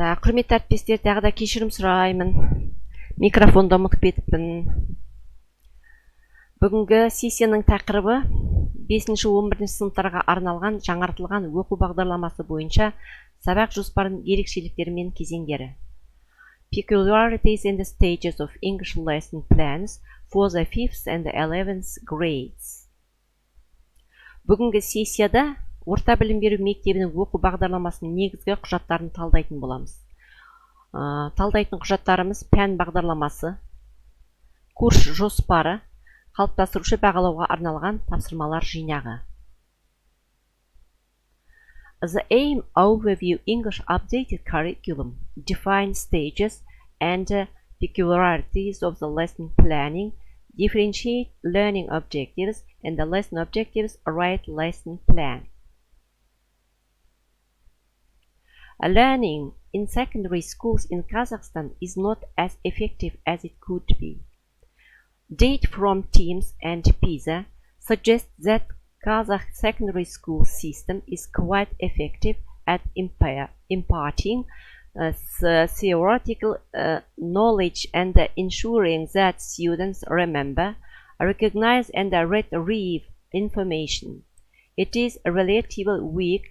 Құрметті әріптестер, тағы да кешірім сұраймын. Микрофонды ұмытып кетіппін. Бүгінгі сессияның тақырыбы 5-11 сыныптарға арналған жаңартылған оқу бағдарламасы бойынша сабақ жоспарының ерекшеліктері мен кезеңдері. Peculiarities and the stages of English lesson plans for the 5th and 11th grades. Бүгінгі сессияда орта білім беру мектебінің оқу бағдарламасының негізгі құжаттарын талдайтын боламыз. Талдайтын құжаттарымыз пән бағдарламасы, курс жоспары, қалыптастырушы бағалауға арналған тапсырмалар жинағы. The aim overview English updated curriculum defines stages and peculiarities of the lesson planning, differentiate learning objectives and the lesson objectives, write lesson plan. Learning in secondary schools in Kazakhstan is not as effective as it could be. Data from TIMSS and PISA suggests that Kazakh secondary school system is quite effective at imparting theoretical knowledge and ensuring that students remember, recognize and retrieve information. It is relatively weak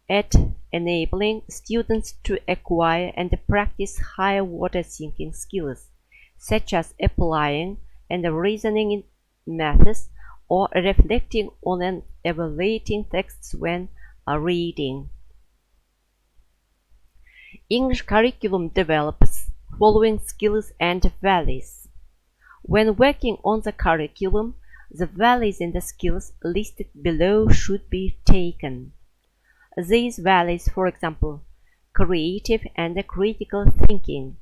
at enabling students to acquire and practice higher order thinking skills, such as applying and reasoning methods or reflecting on and evaluating texts when reading. English curriculum develops following skills and values. When working on the curriculum, the values and the skills listed below should be taken. These values, for example, creative and critical thinking.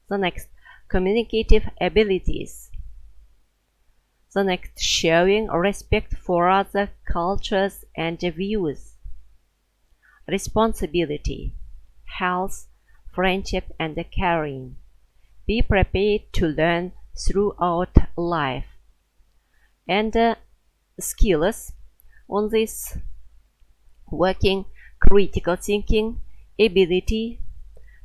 The next, communicative abilities. The next, showing respect for other cultures and views. Responsibility, health, friendship and caring. Be prepared to learn throughout life. And skills on this: working, critical thinking, ability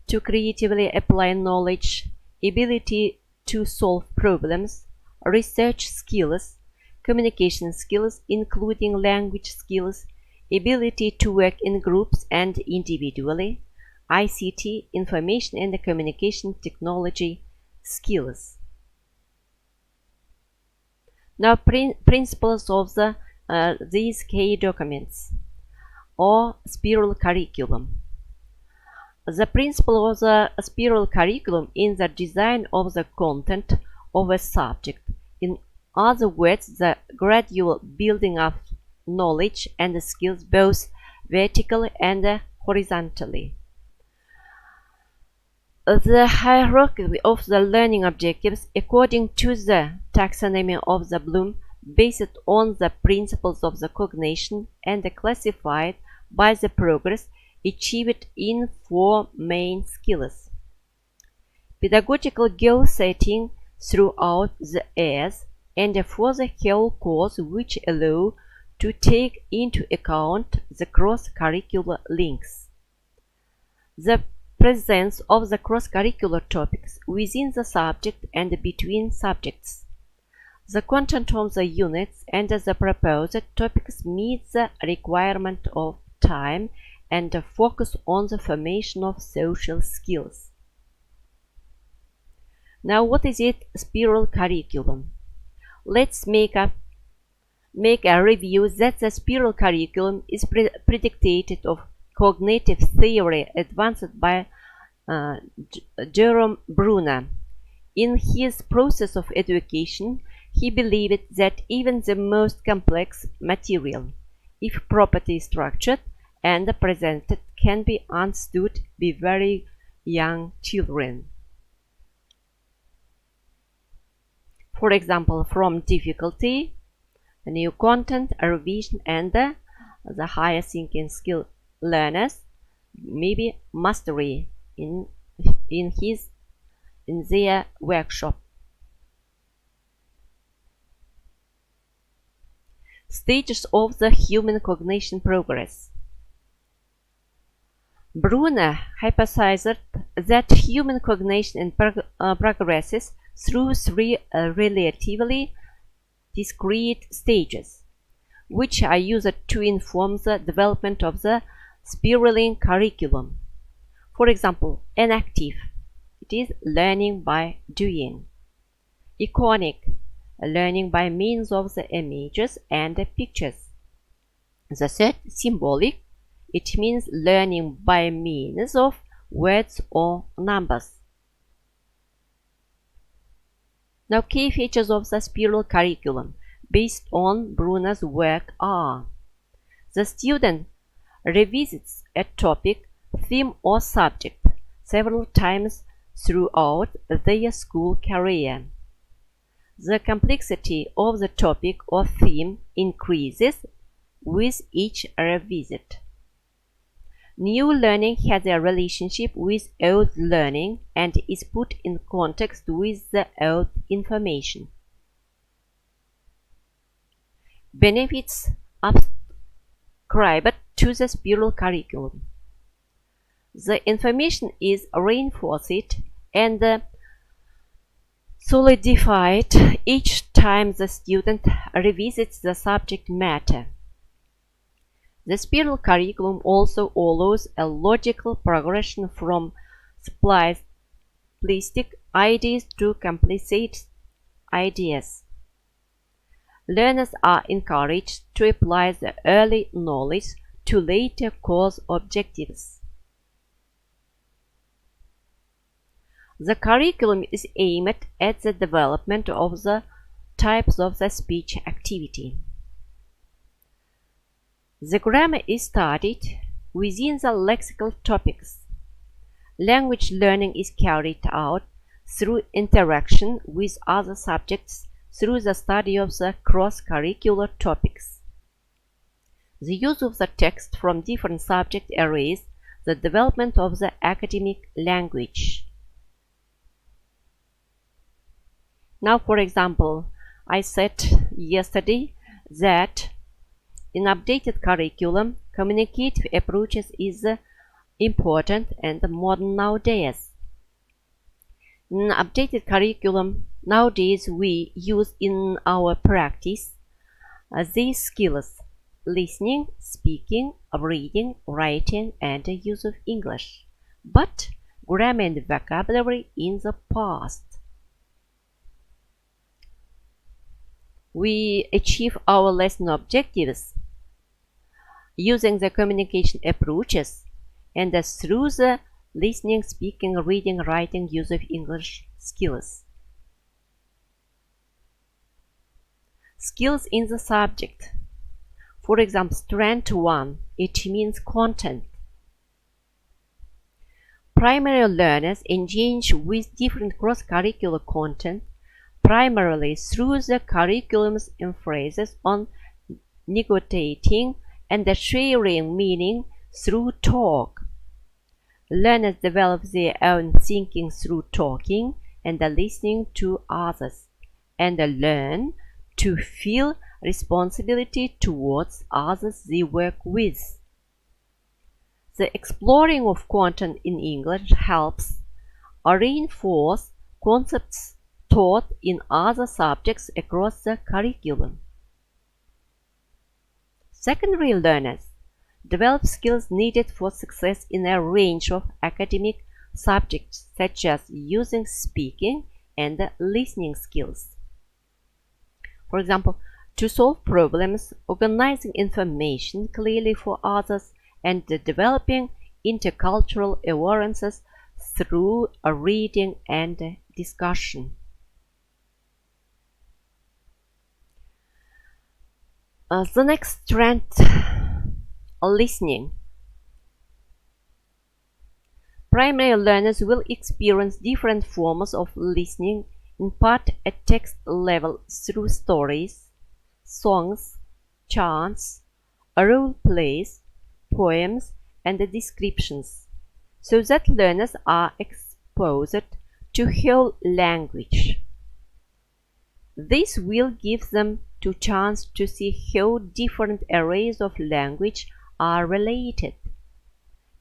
to creatively apply knowledge, ability to solve problems, research skills, communication skills including language skills, ability to work in groups and individually, ICT, information and communication technology skills. Now, principles of these key documents or spiral curriculum. The principle of the spiral curriculum in the design of the content of a subject. In other words, the gradual building of knowledge and skills both vertically and horizontally. The hierarchy of the learning objectives according to the taxonomy of the Bloom, based on the principles of the cognition and classified by the progress achieved in 4 main skills. Pedagogical goal setting throughout the years and for the whole course, which allow to take into account the cross-curricular links. The presence of the cross-curricular topics within the subject and between subjects. The content of the units and the proposed topics meet the requirement of time and focus on the formation of social skills. Now, what is it, spiral curriculum? Let's make a review that the spiral curriculum is predicated of cognitive theory advanced by Jerome Bruner. In his process of education, he believed that even the most complex material, if properly structured and presented, can be understood by very young children. For example, from difficulty, new content, revision, and the higher thinking skill learners, maybe mastery in their workshop. Stages of the human cognition progress. Brunner hypothesized that human cognition progresses through three relatively discrete stages, which are used to inform the development of the spiraling curriculum. For example, enactive, it is learning by doing. Iconic, learning by means of the images and the pictures. The third, symbolic, it means learning by means of words or numbers. Now, key features of the spiral curriculum based on Brunner's work are: the student revisits a topic, theme or subject several times throughout their school career. The complexity of the topic or theme increases with each revisit. New learning has a relationship with old learning and is put in context with the old information. Benefits ascribed to the spiral curriculum. The information is reinforced and solidified each time the student revisits the subject matter. The spiral curriculum also allows a logical progression from simplistic ideas to complex ideas. Learners are encouraged to apply the early knowledge to later course objectives. The curriculum is aimed at the development of the types of the speech activity. The grammar is studied within the lexical topics. Language learning is carried out through interaction with other subjects through the study of the cross-curricular topics. The use of the text from different subject areas, the development of the academic language. Now, for example, I said yesterday that in updated curriculum, communicative approaches is important and modern nowadays. In updated curriculum, nowadays we use in our practice these skills: listening, speaking, reading, writing, and the use of English, but grammar and vocabulary in the past. We achieve our lesson objectives using the communication approaches and through the listening, speaking, reading, writing, use of English skills. Skills in the subject. For example, strand 1, it means content. Primary learners engage with different cross-curricular content primarily through the curriculum's emphasis on negotiating and sharing meaning through talk. Learners develop their own thinking through talking and listening to others, and learn to feel responsibility towards others they work with. The exploring of content in English helps reinforce concepts taught in other subjects across the curriculum. Secondary learners develop skills needed for success in a range of academic subjects, such as using speaking and listening skills. For example, to solve problems, organizing information clearly for others, and developing intercultural awarenesses through reading and discussion. The next trend, listening. Primary learners will experience different forms of listening, in part at text level through stories, songs, chants, role plays, poems, and descriptions, so that learners are exposed to whole language. This will give them a chance to see how different areas of language are related,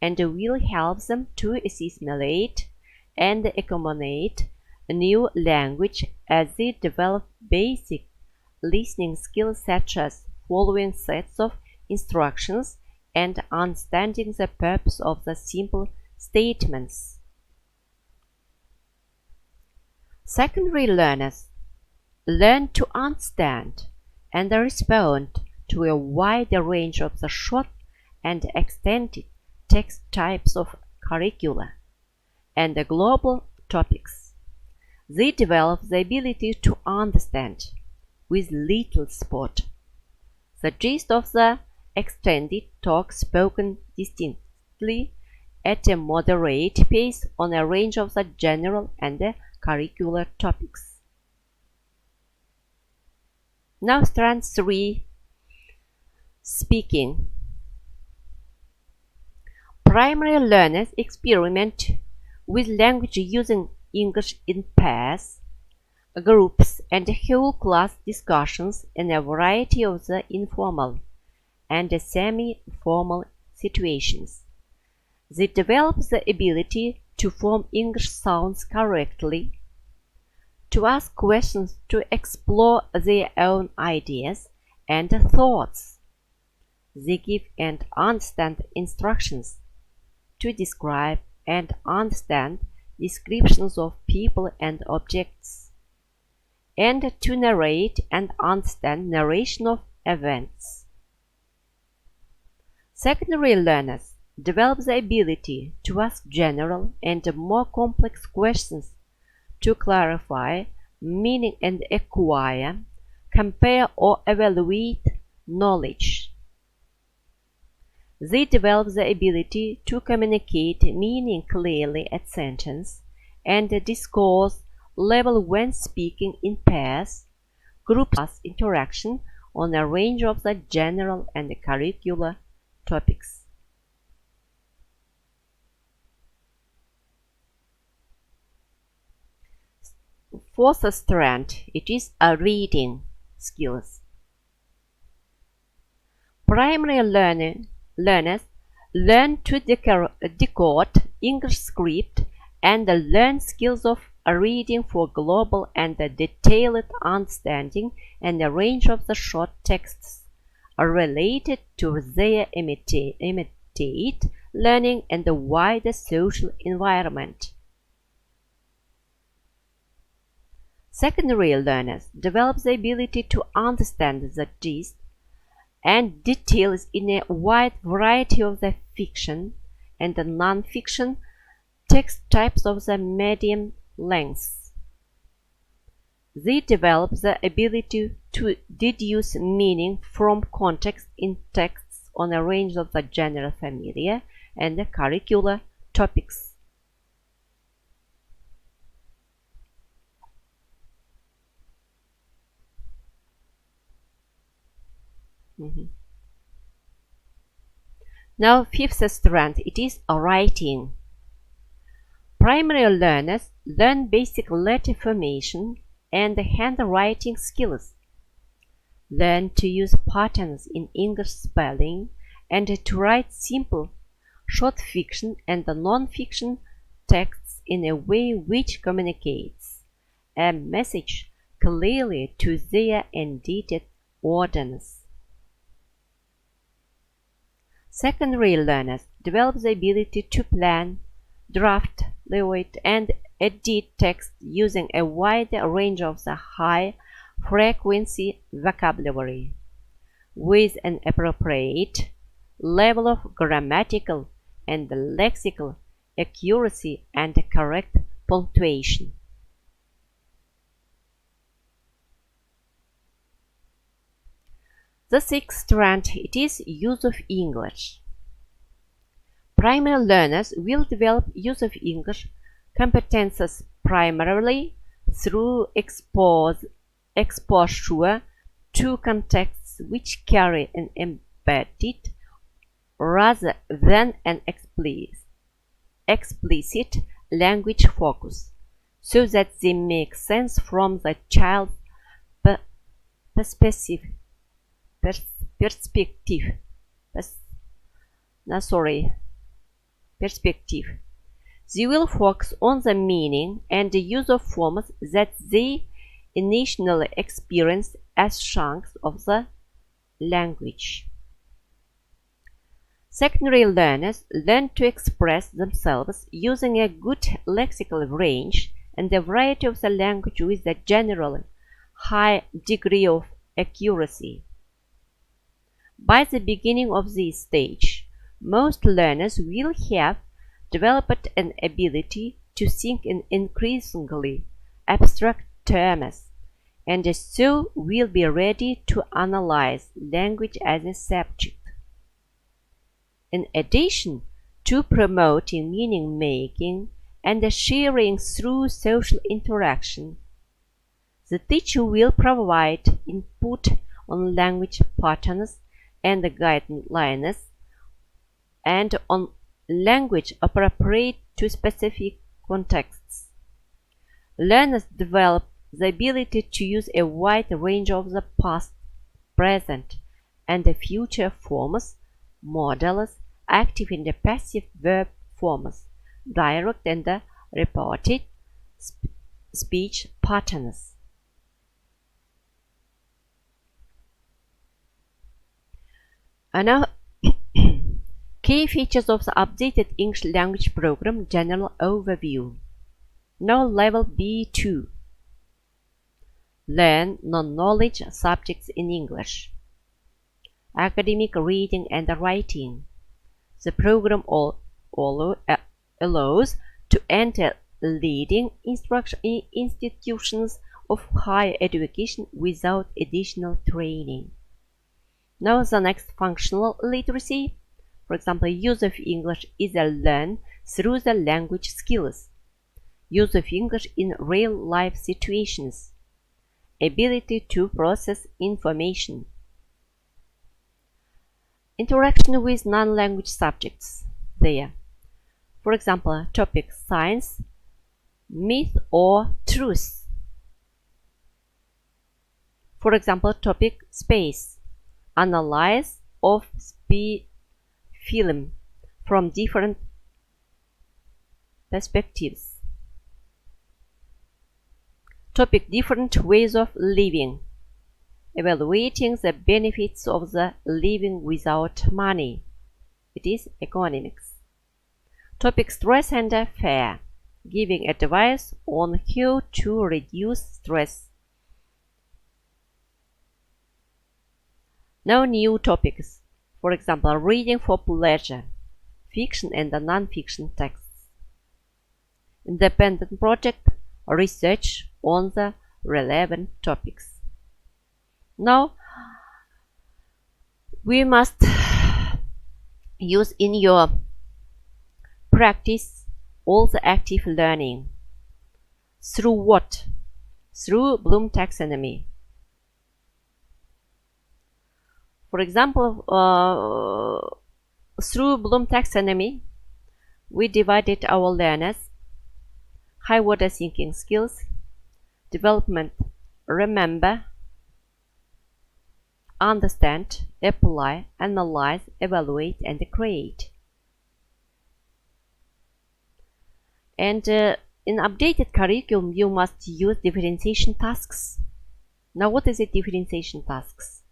and will help them to assimilate and accommodate a new language as they develop basic listening skills such as following sets of instructions and understanding the purpose of the simple statements. Secondary learners learn to understand and respond to a wide range of the short and extended text types of curricula and the global topics. They develop the ability to understand, with little sport, the gist of the extended talk spoken distinctly at a moderate pace on a range of the general and the curricular topics. Now strand 3, speaking. Primary learners experiment with language using English in pairs, groups, and whole class discussions in a variety of the informal and semi-formal situations. They develop the ability to form English sounds correctly, to ask questions, to explore their own ideas and thoughts. They give and understand instructions, to describe and understand descriptions of people and objects, and to narrate and understand narration of events. Secondary learners develop the ability to ask general and more complex questions, to clarify meaning and acquire, compare or evaluate knowledge. They develop the ability to communicate meaning clearly at sentence and discourse level when speaking in pairs, group interaction on a range of the general and curricular topics. Fourth strand, it is a reading skills. Primary learners learn to decode English script and learn skills of reading for global and detailed understanding and a range of the short texts related to their immediate learning and the wider social environment. Secondary learners develop the ability to understand the gist and details in a wide variety of the fiction and the non-fiction text types of the medium lengths. They develop the ability to deduce meaning from context in texts on a range of the general familiar and the curricular topics. Now fifth strand, it is writing. Primary learners learn basic letter formation and handwriting skills, learn to use patterns in English spelling and to write simple short fiction and non-fiction texts in a way which communicates a message clearly to their intended audience. Secondary learners develop the ability to plan, draft, layout, and edit text using a wide range of the high-frequency vocabulary, with an appropriate level of grammatical and lexical accuracy and correct punctuation. The sixth strand, it is use of English. Primary learners will develop use of English competences primarily through exposure to contexts which carry an embedded rather than an explicit language focus, so that they make sense from the child's perspective. perspective. They will focus on the meaning and the use of forms that they initially experience as chunks of the language. Secondary learners learn to express themselves using a good lexical range and a variety of the language with a generally high degree of accuracy. By the beginning of this stage, most learners will have developed an ability to think in increasingly abstract terms, and so will be ready to analyze language as a subject. In addition to promoting meaning-making and sharing through social interaction, the teacher will provide input on language patterns and guidelines and on language appropriate to specific contexts. Learners develop the ability to use a wide range of the past, present, and the future forms, models, active and passive verb forms, direct and reported speech patterns. And now, key features of the updated English language program general overview. Now level B2. Learn non-knowledge subjects in English. Academic reading and writing. The program allows to enter leading institutions of higher education without additional training. Now the next functional literacy. For example, use of English is learned through the language skills. Use of English in real-life situations. Ability to process information. Interaction with non-language subjects there. For example, topic science, myth or truth. For example, topic space. Analyze of film from different perspectives. Topic different ways of living. Evaluating the benefits of the living without money. It is economics. Topic stress and fear. Giving advice on how to reduce stress. Now new topics. For example, reading for pleasure, fiction and non-fiction texts. Independent project, research on the relevant topics. Now, we must use in your practice all the active learning. Through what? Through Bloom taxonomy. For example, through Bloom taxonomy, we divided our learners: high-order thinking skills, development, remember, understand, apply, analyze, evaluate, and create. And in updated curriculum, you must use differentiation tasks. Now, what is a differentiation tasks?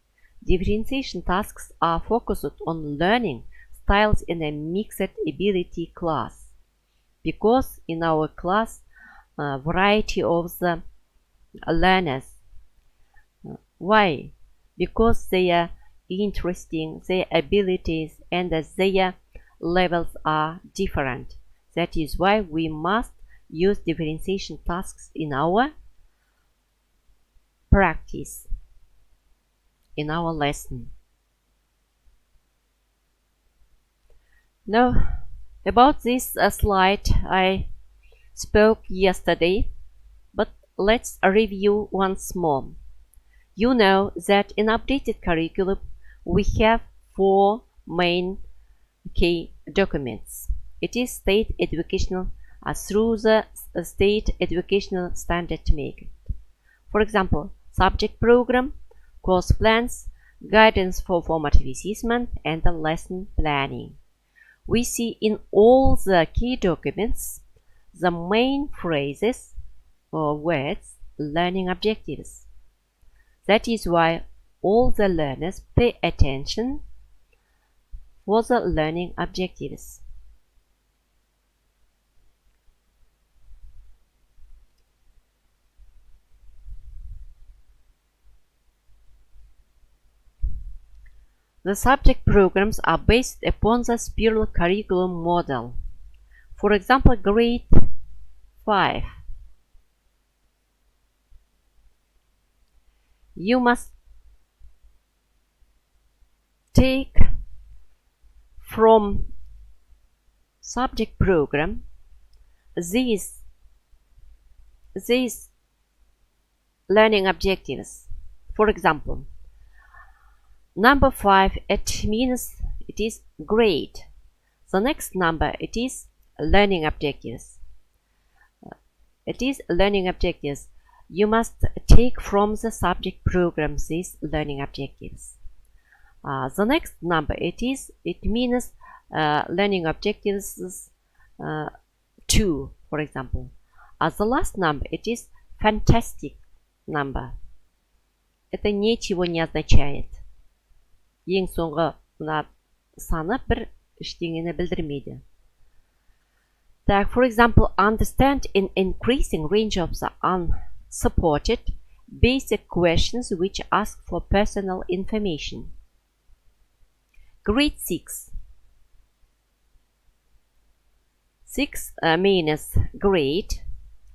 Differentiation tasks are focused on learning styles in a mixed ability class, because in our class, variety of the learners. Why? Because they are interesting, their abilities and their levels are different. That is why we must use differentiation tasks in our practice, in our lesson. Now, about this slide I spoke yesterday, but let's review once more. You know that in updated curriculum we have 4 main key documents. It is state educational through the state educational standard making. For example, subject program, course plans, guidance for formative assessment, and lesson planning. we see in all the key documents the main phrases or words learning objectives. That is why all the learners pay attention for the learning objectives. The subject programs are based upon the spiral curriculum model. For example, grade 5. You must take from subject program these learning objectives. For example, number 5, it means it is grade. The next number, it is learning objectives. It is learning objectives. You must take from the subject program these learning objectives. The next number, it means learning objectives 2, for example. The last number, it is fantastic number. Это ничего не означает. Ең соңғы мына саны бір ештеңені білдірмейді. Так, for example, understand in increasing range of the unsupported basic questions which ask for personal information. Grade 6. 6 means grade.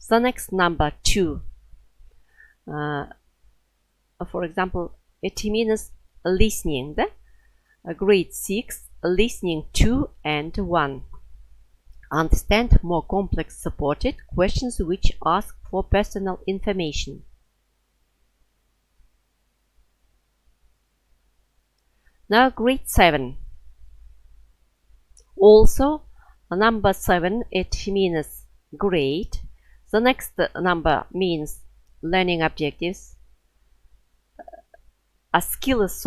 The next number 2. For example, it means listening. Grade 6, listening 2 and 1. Understand more complex supported questions which ask for personal information. Now grade 7. Also number 7, it means grade. The next number means learning objectives. Skills,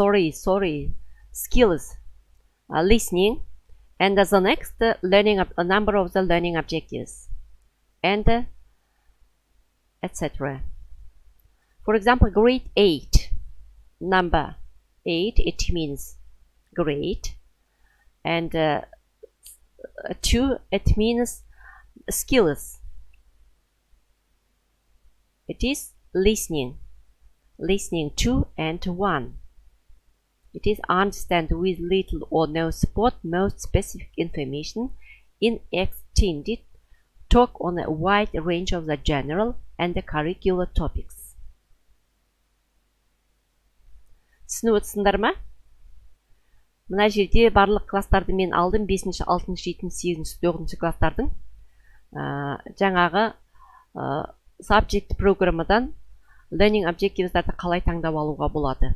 listening, and the next number of the learning objectives, and etc. For example, grade 8, number 8, it means grade, and 2, it means skills. It is listening 2 and 1. It is understand with little or no support most specific information in extended talk on a wide range of the general and the curricular topics. Түсініп отырсыңдар ма? Мына жерде барлық класстарды мен алдым, 5-ші, 6-ші, 7-ші, 8-ші, 9-ші класстардың жаңағы subject программадан learning objectives'дарды қалай таңдап алуға болады.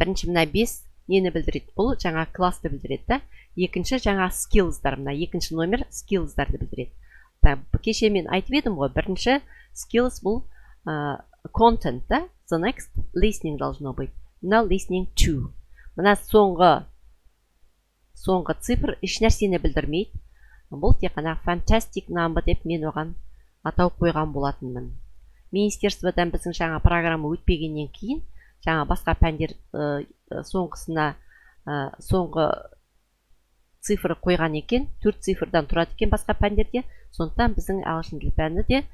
Бірінші мына 5 нені білдіреді? Бұл жаңа класты білдіреді. Екінші жаңа skills'дар, мына екінші номер skills'дарды білдіреді. Кеше мен айтып едім ғой, бірінші skills бұл content, the next listening должно быть. Мына listening to. Мына соңғы цифр еш нәрсені білдірмейді. Бұл тек қана fantastic number деп мен оған атау қойған болатынмын. Министерстводан біздің жаңа программа өтпегеннен кейін жаңа басқа пәндер соңғысына соңғы цифры қойған екен, 4 цифрдан тұрады екен басқа пәндерде. Сондықтан біздің ағылшын тілі пәні де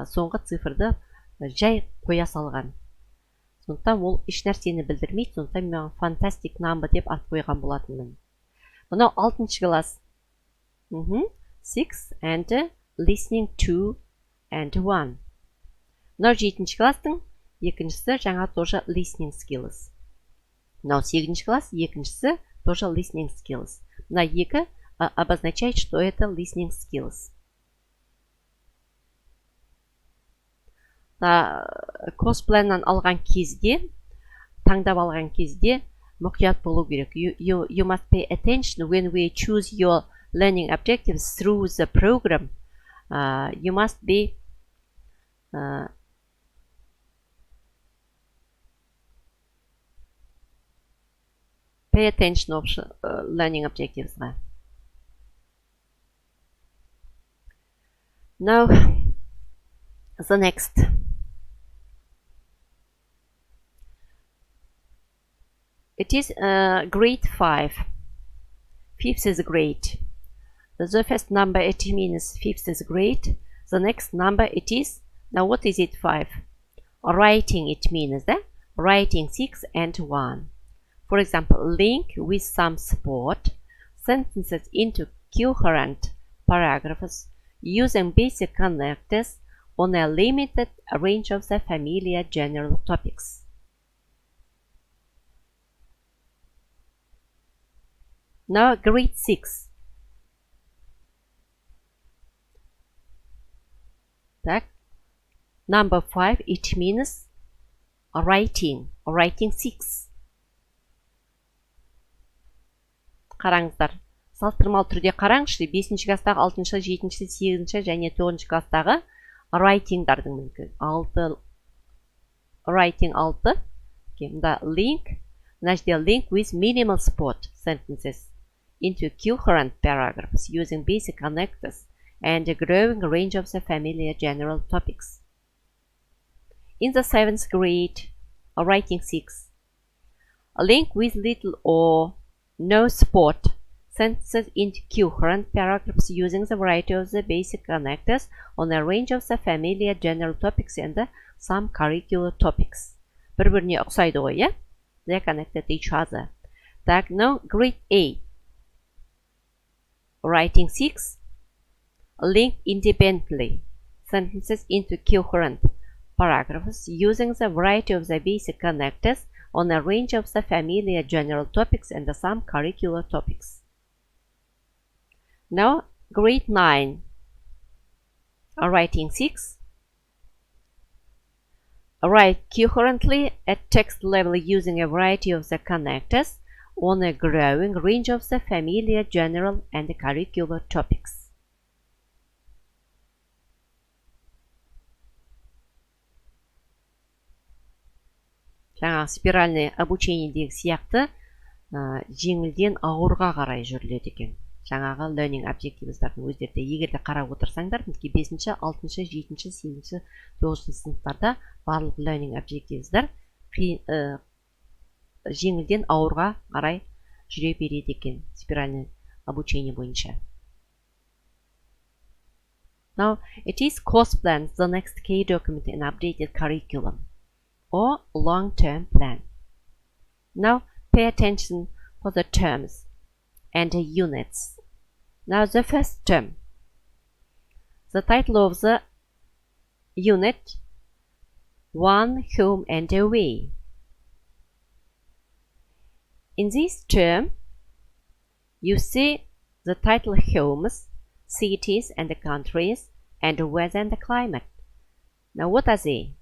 соңғы цифрды жай қоя салған. Сондықтан ол еш нәрсені білдірмейді. Сондықтан мен fantastic number деп ат қойған болатынмын. Мынау 6-ші класс. 6 and listening 2 and 1. Мынау 7-ші класстың екіншісі жаңа тоже listening skills. Мынау 8-ші класс, екіншісі тоже listening skills. Мына екі обозначает, что это listening skills. Коспленнан алған кезде, таңдап алған кезде мұқият болу керек. You must pay attention when we choose your learning objectives through the program. You must be pay attention of learning objectives. Now, the next. It is grade 5. Fifth is grade. The first number it means fifth is grade. The next number it is, now what is it 5? Writing it means that writing 6 and 1. For example, link with some support sentences into coherent paragraphs using basic connectors on a limited range of the familiar general topics. Now grade 6. Так. Number 5 it means writing 6. Қараңыздар. Салыстырмалы түрде қараңызшы, 5-ші класстағы, 6-ші, 7-ші, 8-ші және 9-ші класстағы writingдардың мүмкін. Writing 6. Мұнда link, мына жерде link with minimal support sentences into coherent paragraphs using basic connectors and a growing range of the familiar general topics. In the 7th grade, writing 6, a link with little or no support sentences into coherent paragraphs using the variety of the basic connectors on a range of the familiar general topics and some curricular topics. Бір-біріне ұқсайды ғой, иә? They are connected to each other. Так, now grade 8. Writing 6, link independently sentences into coherent paragraphs using the variety of the basic connectors on a range of the familiar general topics and some curricular topics. Now, grade 9. Writing 6. Write coherently at text level using a variety of the connectors on a growing range of the familiar general and curricular topics. Жаңа спиральный обучениедегі сияқты жеңілден ауырға қарай жүріледі екен. Жаңағы learning objectives'тардың өздерде егерде қарап отырсаңдар, мінекей 5-ші, 6-ші, 7-ші, 8-ші, 9-ші сыныптарда барлық learning objectives'дар жеңілден ауырға қарай жүре береді екен спиральный обучение бойынша. Now, it is course plans, the next key document in updated curriculum or long-term plan. Now, pay attention for the terms and the units. Now, the first term. The title of the unit, One, Home and Away. In this term, you see the title homes, cities and countries, and weather and climate. Now, what are they?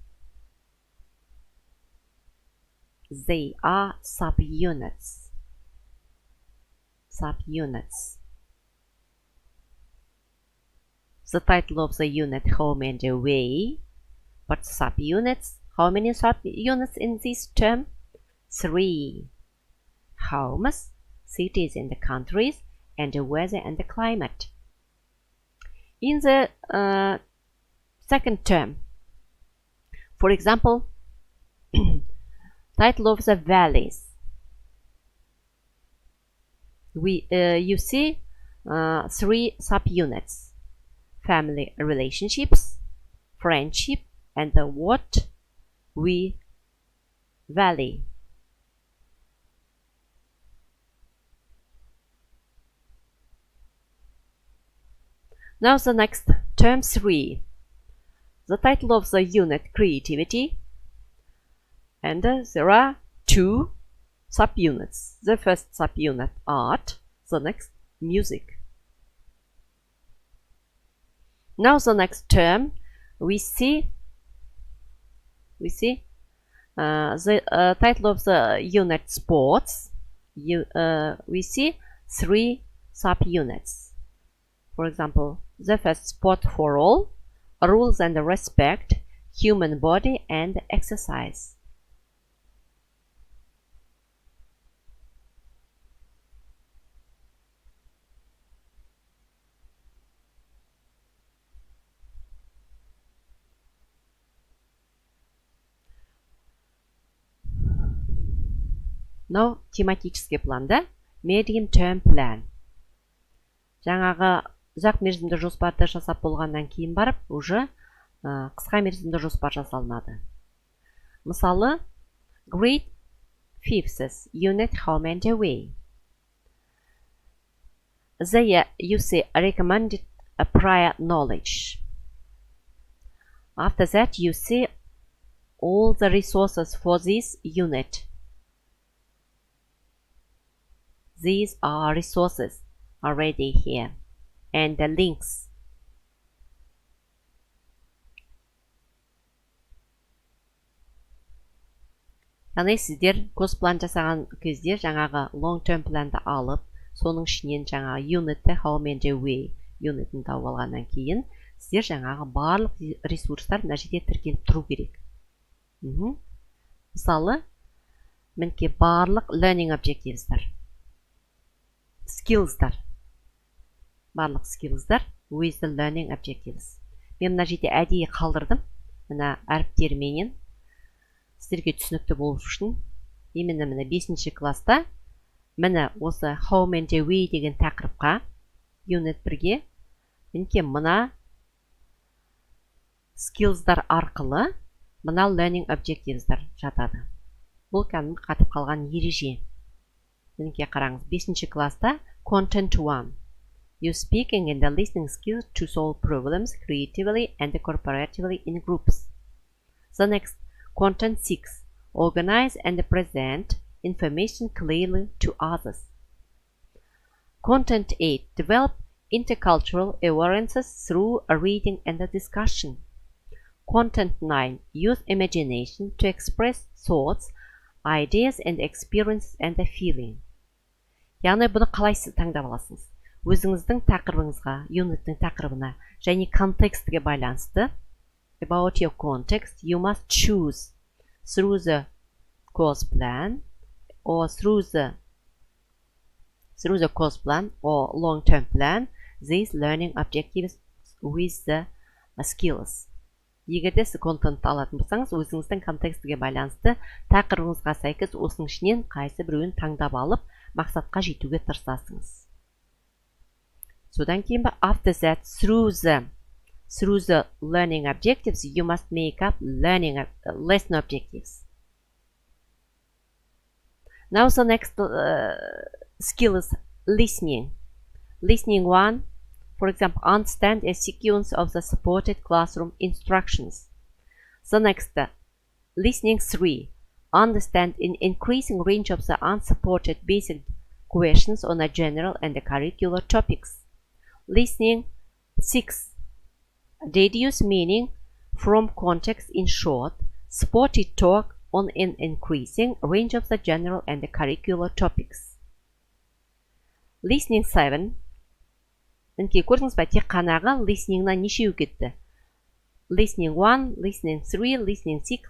They are subunits. Subunits. The title of the unit, Home and Away. But subunits, how many subunits in this term? 3. Homes, cities and countries, and weather and climate. In the second term, for example, title of the valleys. You see 3 subunits: family relationships, friendship, and what we value. Now the next, term 3. The title of the unit, creativity. And there are 2 subunits. The first subunit, art. The next, music. Now the next term, we see the title of the unit, sports. We see 3 subunits. For example, the first, sport for all, rules and respect, human body, and exercise. Now тематический планда medium term plan. Жаңағы ұзақ мерзімді жоспарды жасап болғаннан кейін барып, уже қысқа мерзімді жоспар жасалынады. Мысалы, grade 5th unit home and away. There you see recommended prior knowledge. After that you see all the resources for this unit. These are resources already here and the links. Яғни сіздер госплан жасаған кезде жаңағы long term планды алып, соның ішінен жаңағы unitті home and away unitін тауып алғаннан кейін сіздер жаңағы барлық ресурстар мына жерде тіркеліп тұру керек. Мысалы, мінекей барлық learning objectives'тар, skills'тар, барлық skills'тар with the learning objectives. Мен мына жерде әдейі қалдырдым, мына әріптерменен сіздерге түсінікті болу үшін. Именно мына 5-ші класста міне осы home and away деген тақырыпқа unit 1-ге мінекей мына skills'дар арқылы мына learning objectives'дар жатады. Бұл кәдімгі қатып қалған ереже. Мінекей қараңыз, 5-ші класста content 1. You speaking and the listening skills to solve problems creatively and cooperatively in groups. The next, content 6. Organize and present information clearly to others. Content 8. Develop intercultural awarenesses through a reading and a discussion. Content 9. Use imagination to express thoughts, ideas and experiences and a feeling. Яғни бұны қалай сіз таңдап аласыз? Өзіңіздің тақырыбыңызға, юниттің тақырыбына және контекстке байланысты. About your context, you must choose through the course plan or through the course plan or long-term plan these learning objectives with the skills. Егерде сіз контентті алатын болсаңыз, өзіңіздің контекстке байланысты тақырыбыңызға сәйкес осының ішінен қайсы біреуін таңдап алып, мақсатқа жетуге тырысасыңыз. Содан кейін after that, through the learning objectives, you must make up lesson objectives. Now the next skill is listening. Listening 1, for example, understand a sequence of the supported classroom instructions. The next, listening 3, understand an increasing range of the unsupported basic questions on a general and the curricular topics. Listening 6, deduce meaning from context in short, supported talk on an increasing range of the general and the curricular topics. Listening 7, мінекей көрдіңіз бе, тек қанағы listeningнан нешеу кетті? Listening 1, listening 3, listening 6,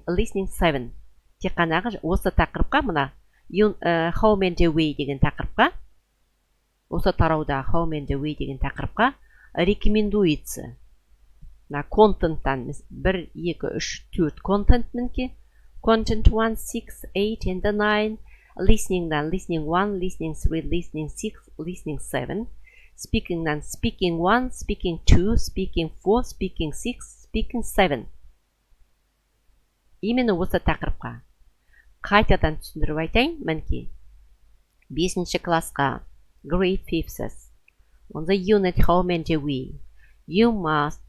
listening 7. Тек қанағы осы тақырыпқа, мына home and away деген тақырыпқа, осы тарауда home and away деген тақырыпқа рекомендуется. На контенттан 1, 2, 3, 4 контент мінекей. Content 1, 6, 8 and 9. Listeningнан listening 1, listening 3, listening 6, listening 7. Speakingнан speaking 1, speaking 2, speaking 4, speaking 6, speaking 7. Именно осы тақырыпқа. Қайтадан түсіндіріп айтайын, мінекей. 5-ші классқа, grade 5th, on the unit home and away, you must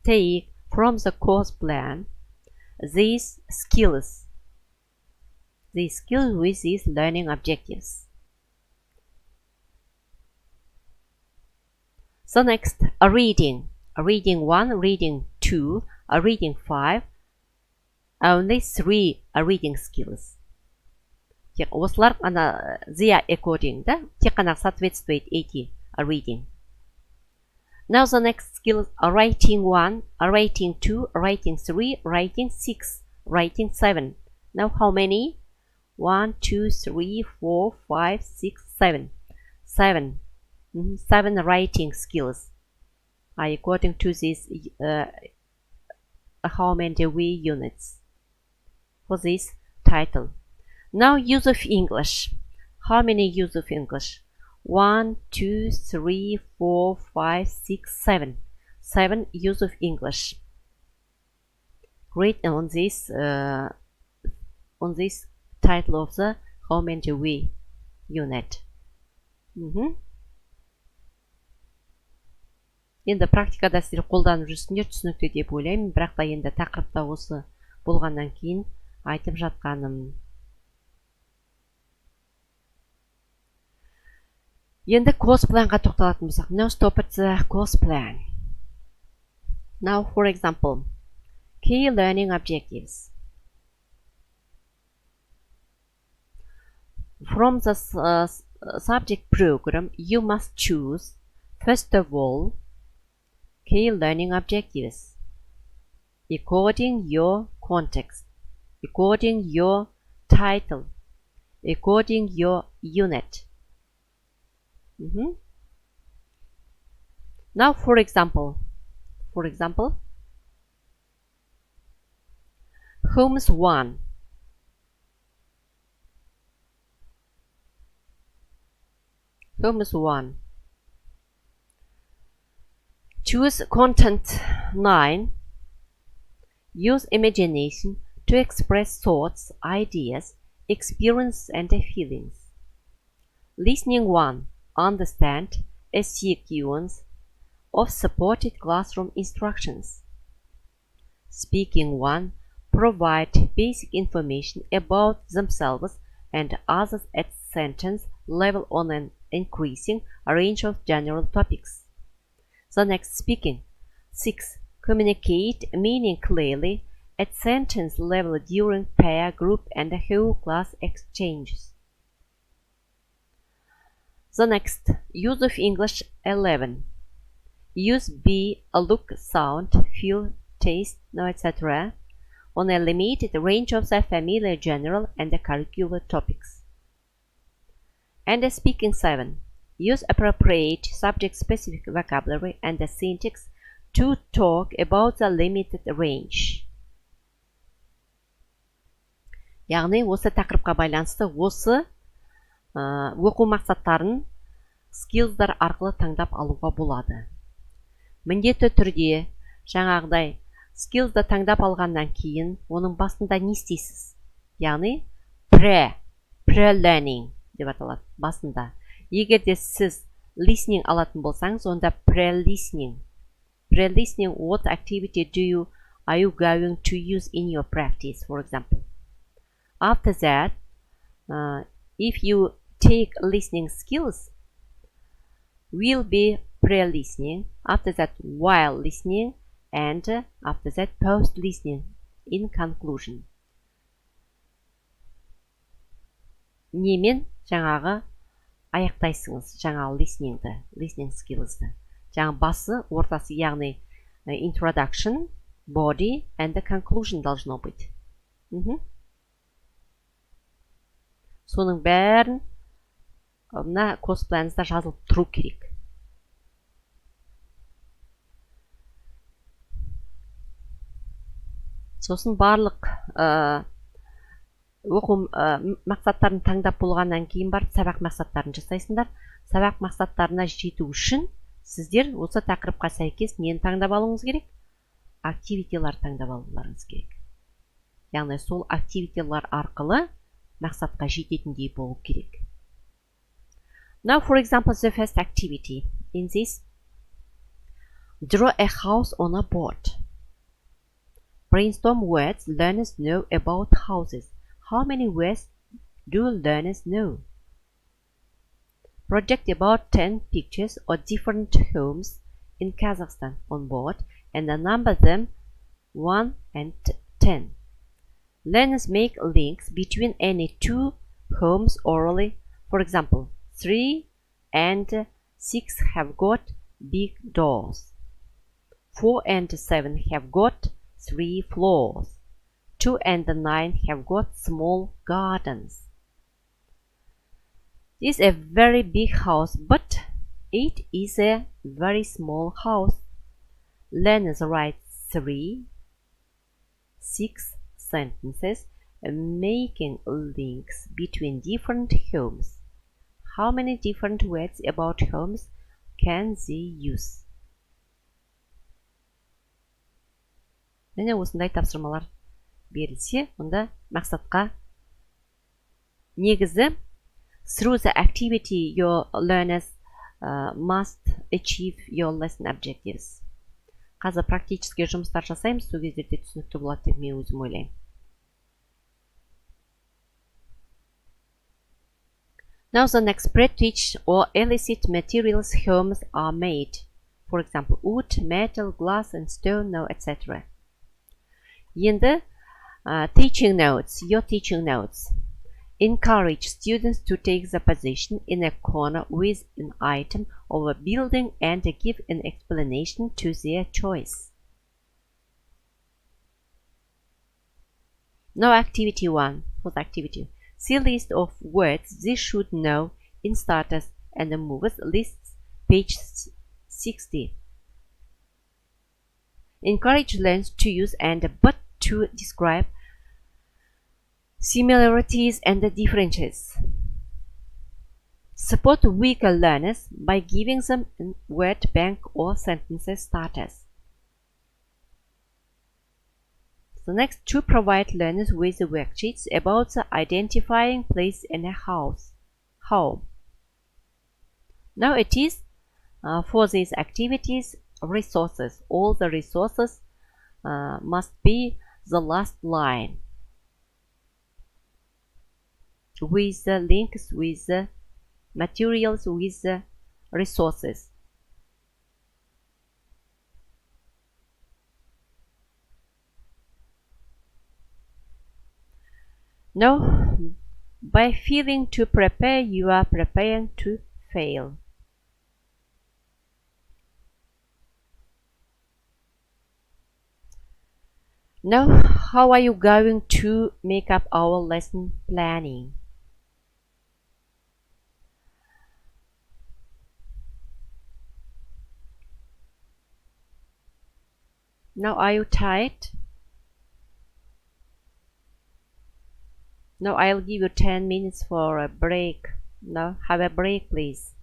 take from the course plan these skills with these learning objectives. So next, a reading 1, reading 2, a reading 5, only 3 reading skills. Осылар ана they according, да? Тек қана соответствует эти reading. Now the next skill is writing 1, writing 2, writing 3, writing 6, writing 7. Now how many? 1, 2, 3, 4, 5, 6, 7. 7 writing skills according to these home and away units for this title. Now use of English. How many use of English? 1, 2, 3, 4, 5, 6, 7. 7 use of English. Great on this title of the How Many We unit. Енді практикада сіздер қолданып жүрсіңдер, түсінікті деп ойлаймын, бірақ та енді тақырыпта осы болғаннан кейін айтып жатқаным. Енді course planға тоқталатын болсақ. Now stop at the course plan. Now, for example, key learning objectives. From the subject program, you must choose, first of all, key learning objectives according your context, according your title, according your unit. Now, for example, Homes 1. Homes 1. Choose content 9. Use imagination to express thoughts, ideas, experiences, and feelings. Listening 1. Understand a sequence of supported classroom instructions. Speaking 1. Provide basic information about themselves and others at sentence level on an increasing range of general topics. The next, speaking 6. Communicate meaning clearly at sentence level during pair, group, and whole class exchanges. The next, use of English 11. Use be, look, sound, feel, taste, etc. on a limited range of the familiar general and curricular topics. And speaking 7. Use appropriate subject-specific vocabulary and syntax to talk about the limited range. Яғни осы тақырыпқа байланысты осы оқу мақсаттарын skillsдар арқылы таңдап алуға болады. Міндетті түрде жаңағыдай skillsды таңдап алғаннан кейін оның басында не істейсіз? Яғни pre-learning деп аталады басында. Егер де сіз listening алатын болсаңыз, онда pre-listening. Pre-listening, what activity are you going to use in your practice, for example? After that, if you take listening skills, will be pre-listening, after that while listening, and after that post-listening in conclusion. Немен жаңағы аяқтайсыңыз жаңағы listening skills'ды. Жаңа басы, ортасы, яғни introduction, body, and the conclusion должно быть. Соның бәрін мына course plan'ыңызда жазылып тұру керек. Сосын барлық оқу мақсаттарын таңдап болғаннан кейін барып сабақ мақсаттарын жасайсыңдар. Сабақ мақсаттарына жету үшін сіздер осы тақырыпқа сәйкес нені таңдап алуыңыз керек? Активитилар таңдап алуларыңыз керек. Яғни сол активитилар арқылы мақсатқа жететіндей болу керек. Now, for example, the first activity in this, draw a house on a board. Brainstorm words learners know about houses. How many words do learners know? Project about 10 pictures of different homes in Kazakhstan on board and number them 1 and 10. Learners make links between any two homes orally. For example, 3 and 6 have got big doors. 4 and 7 have got 3 floors. 2 and 9 have got small gardens. This is a very big house, but it is a very small house. Learners write 3, 6 sentences making links between different homes. How many different words about homes can they use? Міне осындай тапсырмалар берілсе, онда мақсатқа негізі through the activity your learners must achieve your lesson objectives. Қазір практически жұмыстар жасаймыз, сол кездерде түсінікті болады деп мен өзім ойлаймын. Now the next teach or illicit materials homes are made. For example, wood, metal, glass and stone, etc. Енді teaching notes, your teaching notes. Encourage students to take the position in a corner with an item of a building and give an explanation to their choice. Now activity 1. For the activity. See list of words they should know in starters and movers lists, page 60. Encourage learners to use and but to describe similarities and differences. Support weaker learners by giving them a word bank or sentences starters. The next, to provide learners with worksheets about the identifying place in a house. Home. Now it is for these activities resources. All the resources must be the last line with the links, with the materials, with the resources. Now, by failing to prepare, you are preparing to fail. Now, how are you going to make up our lesson planning? Now, are you tired? Now, I'll give you 10 minutes for a break. Now, have a break, please.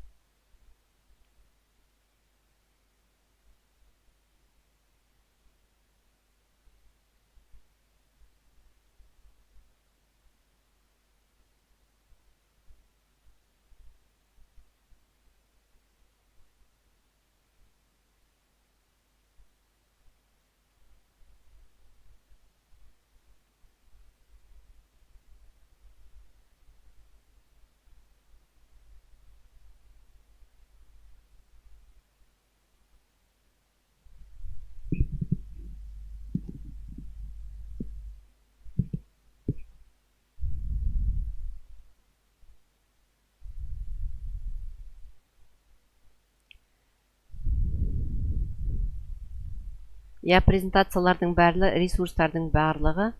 Презентациялардың барлығы, ресурстардың барлығы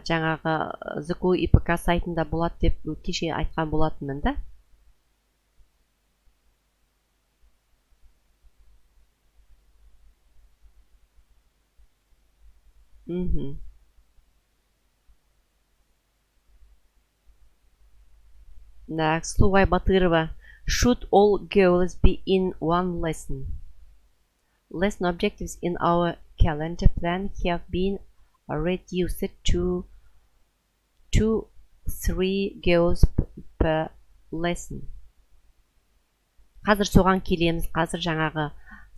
жаңағы ЗКУ ИПК сайтында болады деп кеше айтқан болатынмын да. Сұлуай Батырова. Should all goals be in one lesson? Lesson objectives in our calendar plan have been reduced to 2-3 goals per lesson. Қазір соған келеміз. Қазір жаңағы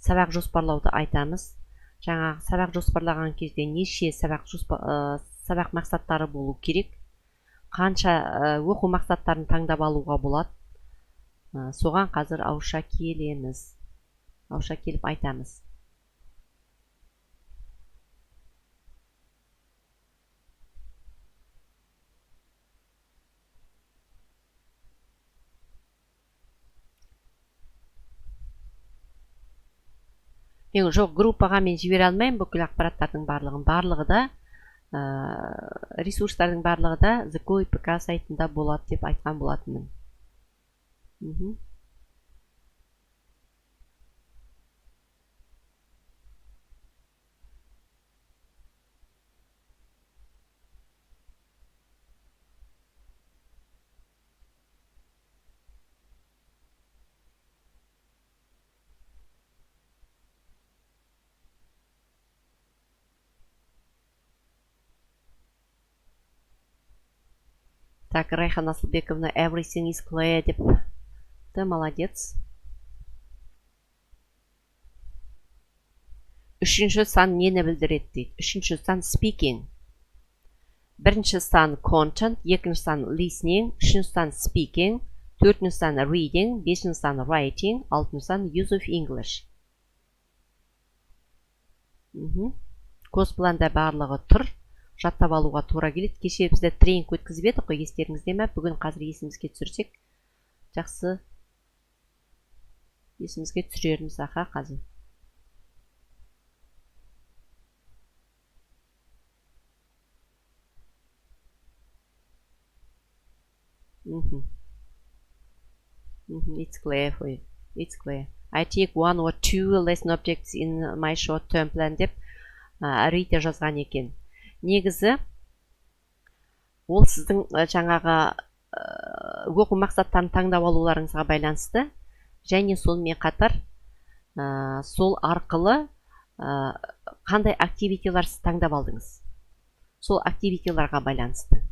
сабақ жоспарлауды айтамыз. Жаңағы сабақ жоспарлаған кезде неше сабақ мақсаттары болу керек. Қанша оқу мақсаттарын таңдап алуға болады. Соған қазір ауызша келеміз. Ауызша келіп айтамыз. Мен жоқ, группаға мен жібере алмаймын бүкіл ақпараттардың барлығын. Барлығы да ресурстардың барлығы да ЗКУ ИПК сайтында болады деп айтқан болатынмын. Так, Райхан Асылбековна everything is clear деп. Ты молодец. Үшінші сан нені білдіреді дейді. Үшінші сан speaking. Бірінші сан content, екінші сан listening, үшінші сан speaking, төртінші сан reading, бесінші сан writing, алтыншы сан use of English. Госпланда барлығы тұр. Жаттап алуға тура келеді. Кеше бізде тренинг өткізіп едік қой, естеріңізде ме? Бүгін қазір есімізге түсірсек, жақсы есімізге түсірерміз аха қазір. It's clear for you. It's clear. I take 1 or 2 lesson objects in my short-term plan деп Рита жазған екен. Негізі, ол сіздің жаңағы оқу мақсаттарын таңдап алуларыңызға байланысты, және сонымен қатар сол арқылы қандай активитилар сіз таңдап алдыңыз. Сол активитиларға байланысты.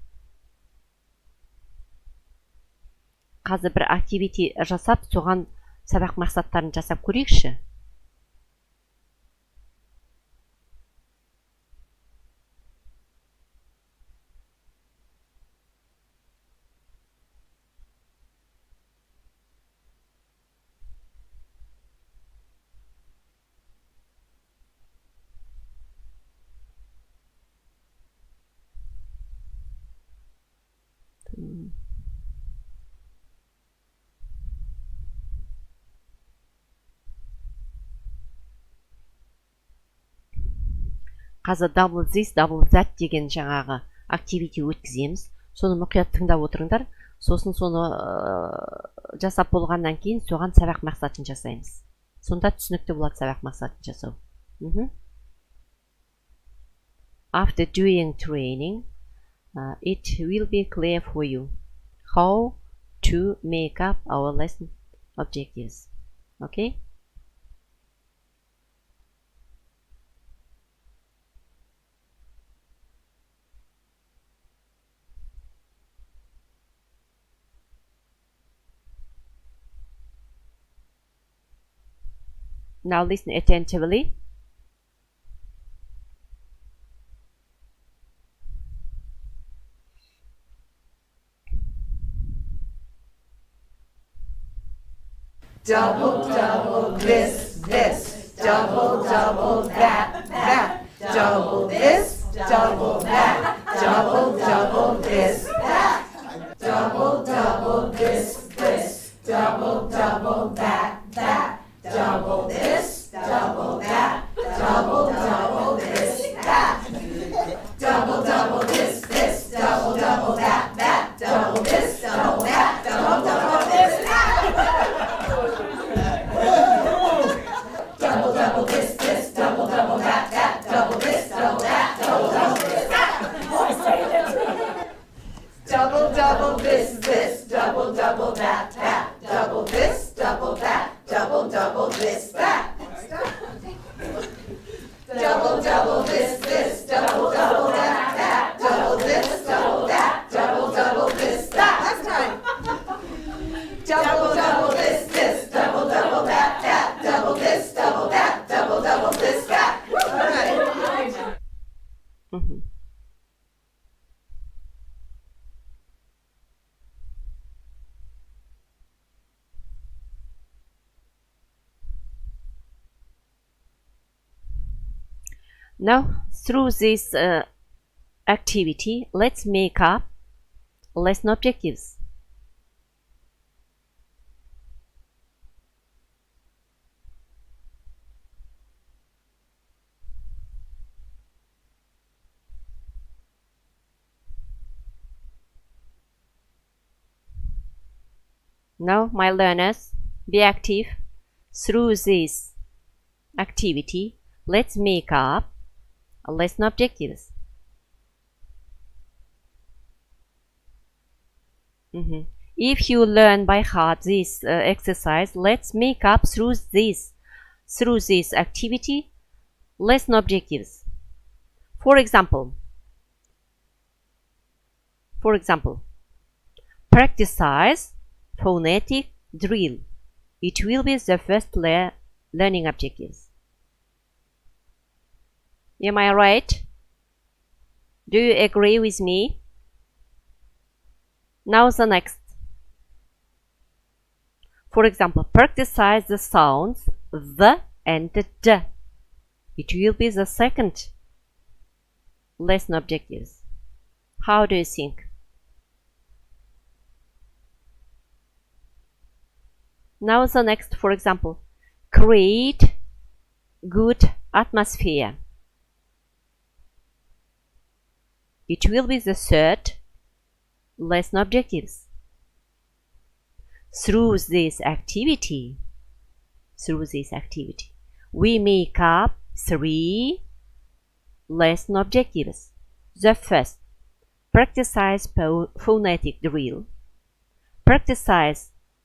Қазір бір активити жасап, соған сабақ мақсаттарын жасап көрейікші. Қазір double this, double that деген жаңағы активити өткіземіз. Соны мұқият тыңдап отырыңдар. Сосын соны жасап болғаннан кейін соған сабақ мақсатын жасаймыз. Сонда түсінікті болады сабақ мақсатын жасау. After doing training, it will be clear for you how to make up our lesson objectives. Okay? Now listen attentively. Double, double this, this. Double, double that, that. Double this, double that. Double, double this, that. Double, double this, this. Double, double that, that. Double this, double that. Double, double this, that. Double, double this, this. Double, double that, that. Double this, double that. Double, double this, that. Double, double this, this. Double, double that, that. Double this, double that. Double, double this, that. Double, double this, this. Double, double that, that. Double this, double that. Double, double this, that. Double, double this, this. Double, double that, that. Double this, double that. Double, double this, that. Last time. Double, double this, this. Double, double that, that. Double this, double that. Double, double this, that. All right. Now, through this activity, let's make up lesson objectives. Now, my learners, be active. Through this activity, let's make up lesson objectives. If you learn by heart this exercise, let's make up through this activity lesson objectives. For example, practice phonetic drill. It will be the first learning objectives. Am I right? Do you agree with me? Now the next. For example, practice the sounds the and the d. It will be the second lesson objectives. How do you think? Now the next, for example, create good atmosphere. It will be the third lesson objectives. Through this activity, we make up 3 lesson objectives. The first, practice phonetic drill, practice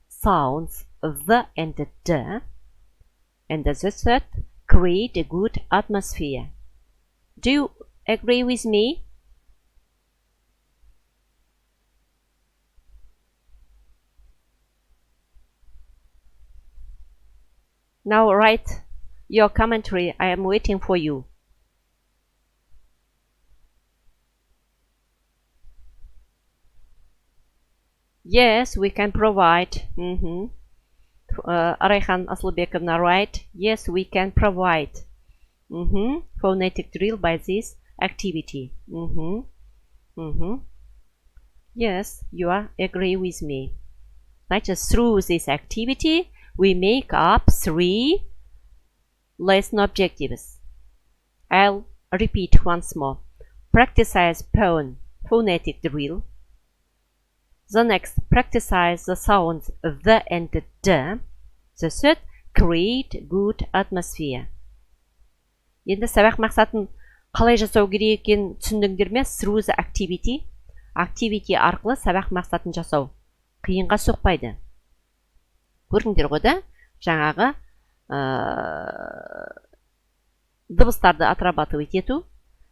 sounds the and the d, and the third, create a good atmosphere. Do you agree with me? Now write your commentary. I am waiting for you. Yes, we can provide. Rayhan Aslbekovna, right? Yes, we can provide phonetic drill by this activity. Yes, you are agree with me. Значит, through this activity, we make up 3 lesson objectives. I'll repeat once more. Practice phonetic drill. The next, practice the sounds the and the d. The third, create good atmosphere. Енді сабақ мақсатын қалай жасау керек екенін түсіндіңдер ме? Through the activity. Activity арқылы сабақ мақсатын жасау қиынға соқпайды. Көрдіңдер ғой да? Жаңағы дыбыстарды отрабатывать ету,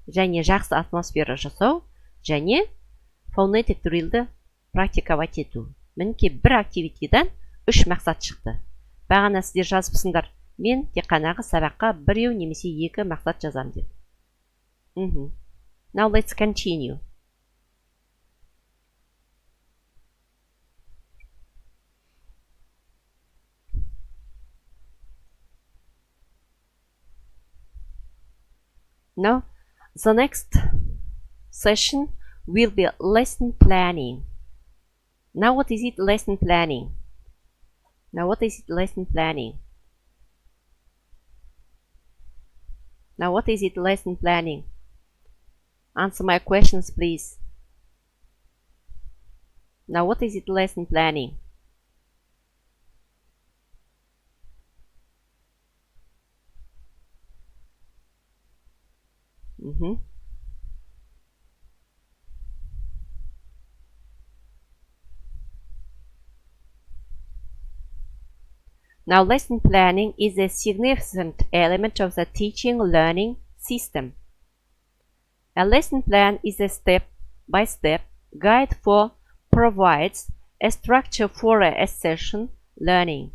және жақсы атмосфера жасау, және phonetic drillді практиковать ету. Мінекей бір активитидан 3 мақсат шықты. Бағана сіздер жазыпсыңдар, мен тек қанағы сабаққа 1 немесе 2 мақсат жазам деп. Now let's continue. Now, the next session will be lesson planning. Now, what is it, lesson planning? Now, what is it, lesson planning? Now, what is it, lesson planning? Answer my questions, please. Now, what is it, lesson planning? Now, lesson planning is a significant element of the teaching-learning system. A lesson plan is a step-by-step guide provides a structure for a session learning.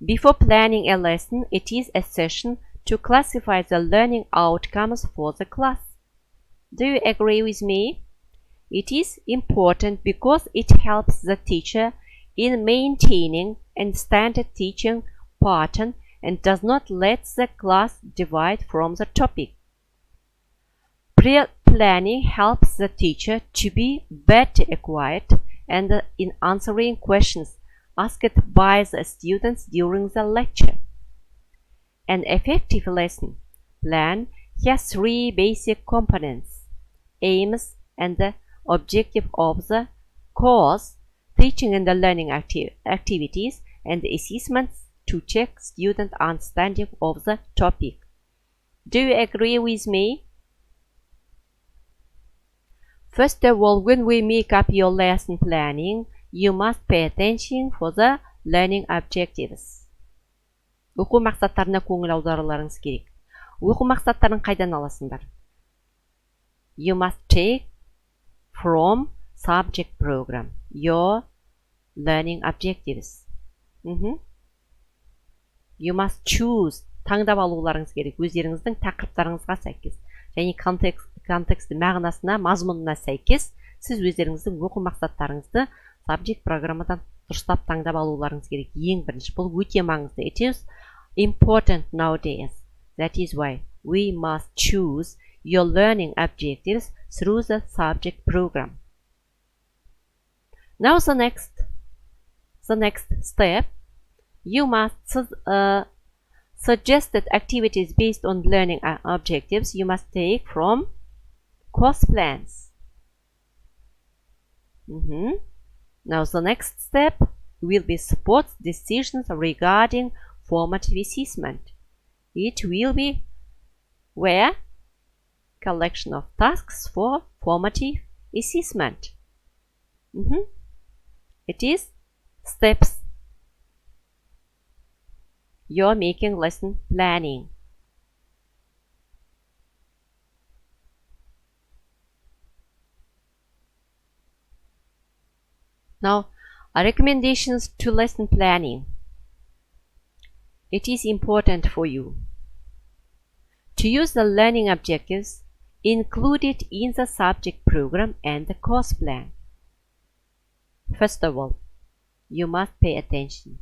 Before planning a lesson, it is a session to classify the learning outcomes for the class. Do you agree with me? It is important because it helps the teacher in maintaining a standard teaching pattern and does not let the class divide from the topic. Pre-planning helps the teacher to be better equipped and in answering questions asked by the students during the lecture. An effective lesson plan has 3 basic components: aims and the objective of the course, teaching and the learning activities, and assessments to check student understanding of the topic. Do you agree with me? First of all, when we make up your lesson planning, you must pay attention for the learning objectives. Оқу мақсаттарына көңіл аударуларыңыз керек. Оқу мақсаттарын қайдан аласыңдар? You must take from subject program, your learning objectives. You must choose. Таңдап алуларыңыз керек өздеріңіздің тақырыптарыңызға сәйкес. Және контексті мағынасына, мазмұнына сәйкес сіз өздеріңіздің оқу мақсаттарыңызды subject программадан дұрыстап таңдап алуларыңыз керек. Ең бірінші, бұл өте маңызды. It is important nowadays. That is why we must choose your learning objectives through the subject program. Now the next step, you must suggested activities based on learning objectives you must take from course plans. Now the next step will be sports decisions regarding formative assessment. It will be where collection of tasks for formative assessment. It is steps. You're making lesson planning. Now, recommendations to lesson planning. It is important for you to use the learning objectives included in the subject program and the course plan. First of all, you must pay attention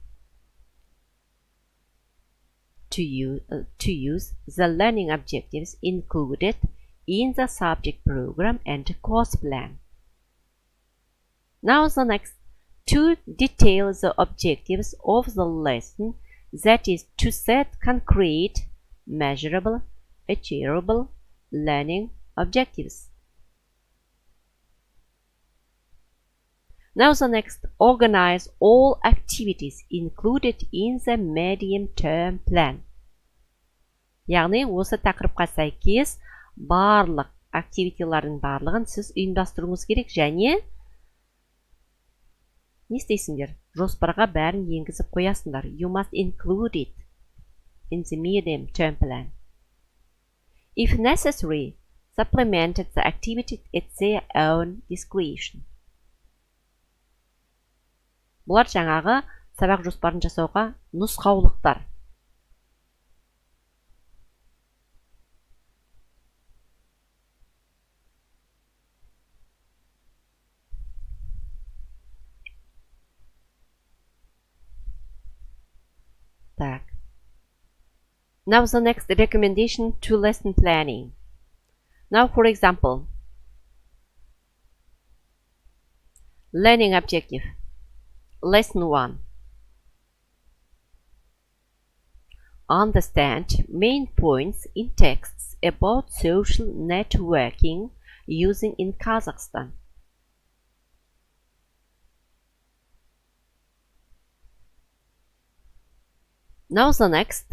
to use the learning objectives included in the subject program and course plan. Now the next, to detail the objectives of the lesson, that is to set concrete, measurable, achievable learning objectives. Now the next, organize all activities included in the medium-term plan. Яғни осы тақырыпқа сәйкес барлық активитилардың барлығын сіз ұйымдастыруыңыз керек және не істейсіңдер? Жоспарға бәрін енгізіп қоясыңдар. You must include it in the medium-term plan. If necessary, supplement the activity at their own discretion. Бұлар жаңағы сабақ жоспарын жасауға нұсқаулықтар. Так. Now the next recommendation to lesson planning. Now for example, learning objective. Lesson 1. Understand main points in texts about social networking using in Kazakhstan. Now the next.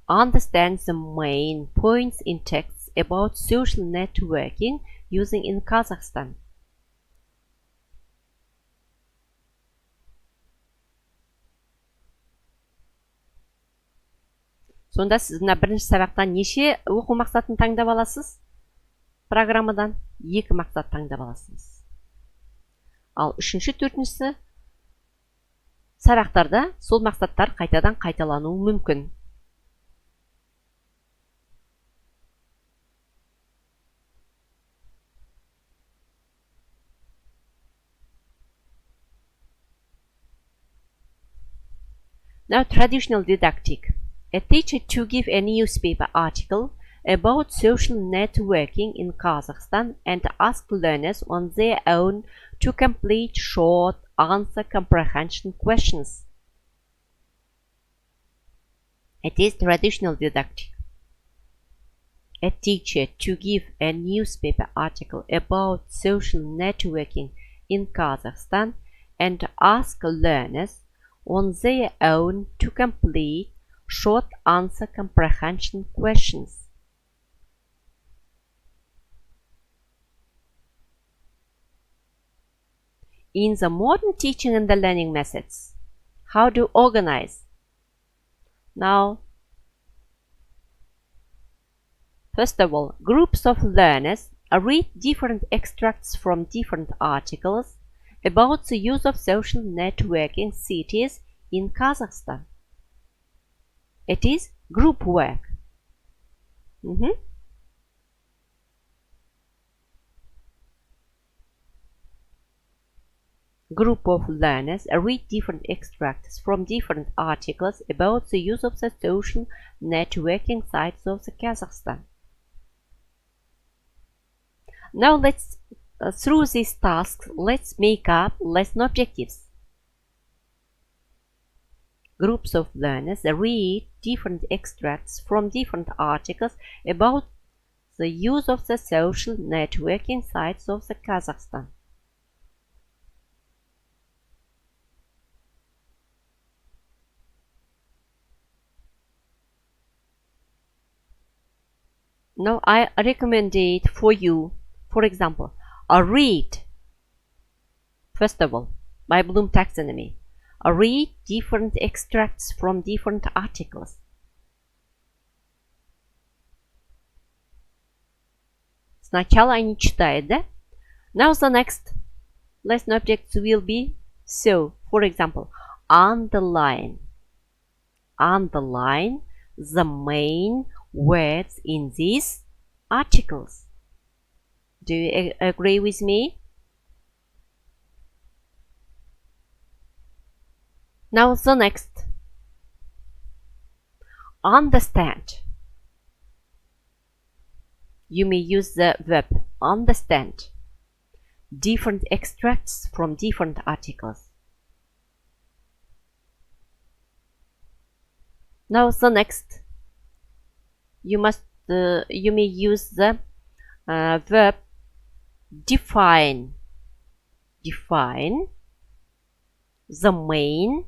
Understand the main points in texts about social networking using in Kazakhstan. Сонда сіз мына бірінші сабақтан неше оқу мақсатын таңдап аласыз? Программадан 2 мақсат таңдап аласыз. Ал үшінші, төртіншісі сабақтарда сол мақсаттар қайтадан қайталануы мүмкін. Now traditional didactic. A teacher to give a newspaper article about social networking in Kazakhstan and ask learners on their own to complete short answer comprehension questions. It is traditional didactic. A teacher to give a newspaper article about social networking in Kazakhstan and ask learners on their own to complete short answer comprehension questions. In the modern teaching and the learning methods, how to organize? Now, first of all, groups of learners read different extracts from different articles about the use of social networking sites in Kazakhstan. It is group work. Group of learners read different extracts from different articles about the use of the social networking sites of the Kazakhstan. Now let's through these tasks, let's make up lesson objectives. Groups of learners read different extracts from different articles about the use of the social networking sites of the Kazakhstan. Now I recommend it for you. For example, read, first of all, by Bloom taxonomy. Read different extracts from different articles. Сначала они читают, да? Now the next lesson objects will be so. For example, underline. Underline the main words in these articles. Do you agree with me? Now the next. Understand. You may use the verb understand. Different extracts from different articles. Now the next. You may use the verb define. Define the main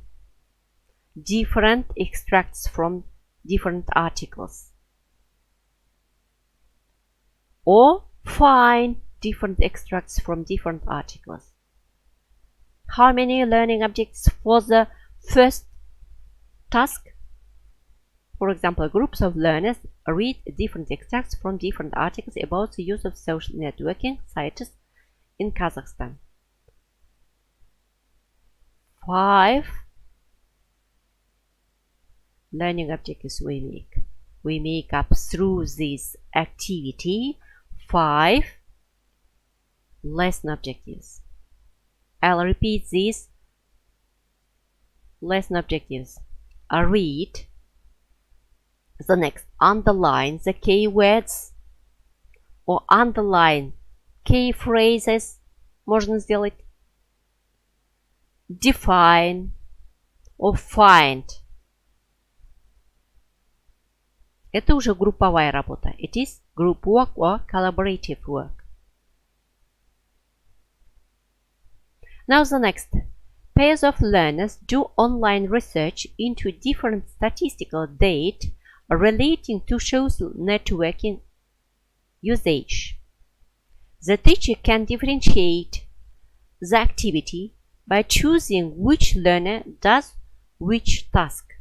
different extracts from different articles. Or find different extracts from different articles. How many learning objects for the first task? For example, groups of learners read different extracts from different articles about the use of social networking sites in Kazakhstan. 5 learning objectives we make. We make up through this activity 5 lesson objectives. I'll repeat these lesson objectives. Read. The next, underline the keywords or underline key phrases. Можно сделать. Define or find. Это уже групповая работа. It is group work or collaborative work. Now the next. Pairs of learners do online research into different statistical data relating to social networking usage. The teacher can differentiate the activity by choosing which learner does which task.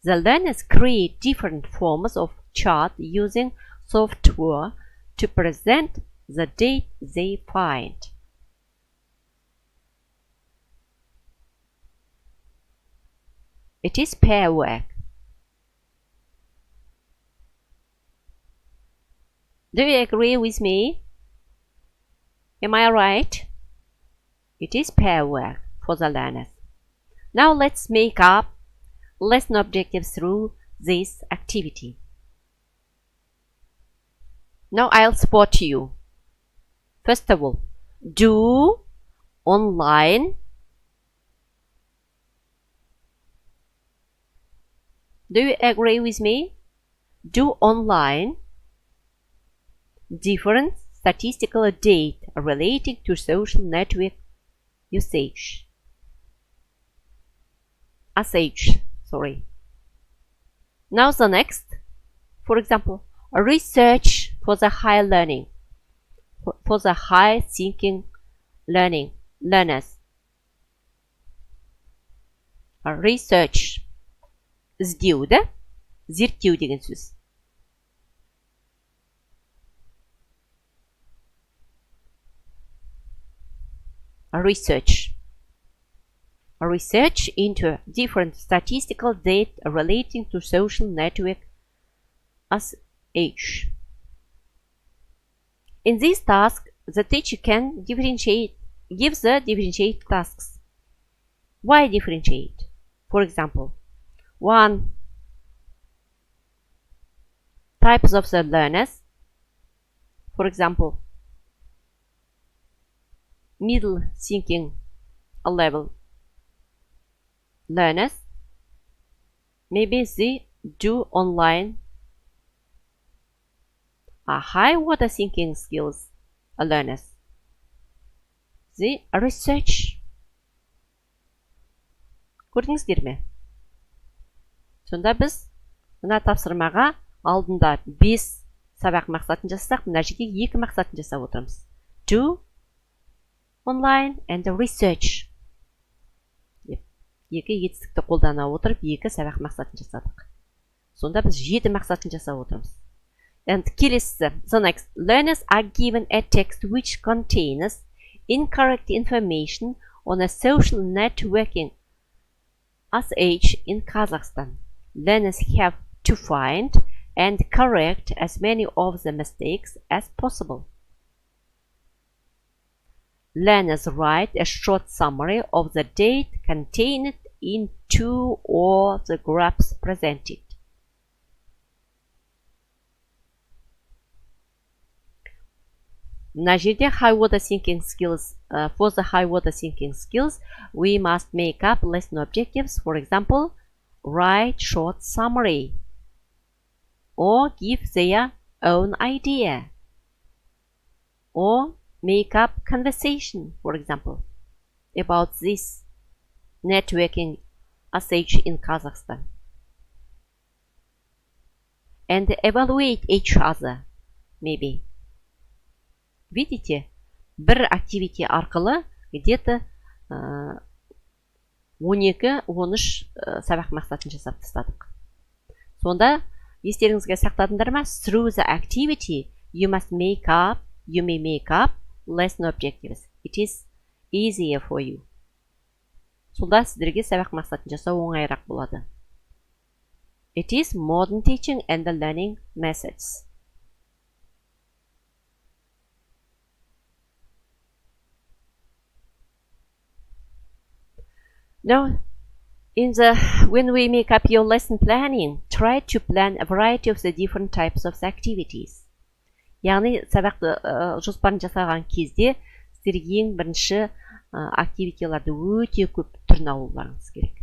The learners create different forms of chart using software to present the data they find. It is pair work. Do you agree with me? Am I right? It is pair work for the learners. Now let's make up lesson objectives through this activity. Now I'll spot you. First of all, do online. Do you agree with me? Do online different statistical data relating to social network usage. Sorry. Now the next, for example, research for the high learning, for the high thinking learners. Research. Іздеу, да? Зерттеу деген сөз. research. Research into different statistical data relating to social network as age. In this task, the teacher can give the differentiate tasks. Why differentiate? For example, 1. Types of the learners. For example, middle thinking level learners. Maybe they do online. High order thinking skills learners. They research. Көрдіңіздер ме? Сонда біз мына тапсырмаға алдында 5 сабақ мақсатын жасасақ, мына жерге 2 мақсатын жасап отырмыз. Do online and research. Екі етістікті қолдана отырып, 2 сабақ мақсатын жасадық. Сонда біз 7 мақсатын жасап отырмыз. And келесі, the next, learners are given a text which contains incorrect information on a social networking as age in Kazakhstan. Learners have to find and correct as many of the mistakes as possible. Learners write a short summary of the date contained in 2 or the graphs presented. Мына жерде high order thinking skills, for the high order thinking skills, we must make up lesson objectives. For example, write short summary or give their own idea or make up conversation, for example, about this networking SH in Kazakhstan, and evaluate each other, maybe. Видите, бір activity арқылы где-то 12-13 сабақ мақсатын жасап тастадық. Сонда естеріңізге сақтадыңдар ма? Through the activity, you may make up lesson objectives. It is easier for you. Сонда сіздерге сабақ мақсатын жасау оңайырақ болады. It is modern teaching and the learning methods. Now, when we make up your lesson planning, try to plan a variety of the different types of the activities. Яғни, сабақты жоспарын жасаған кезде, сіздерге ең бірінші активитиларды өте көп түрін алуларыңыз керек.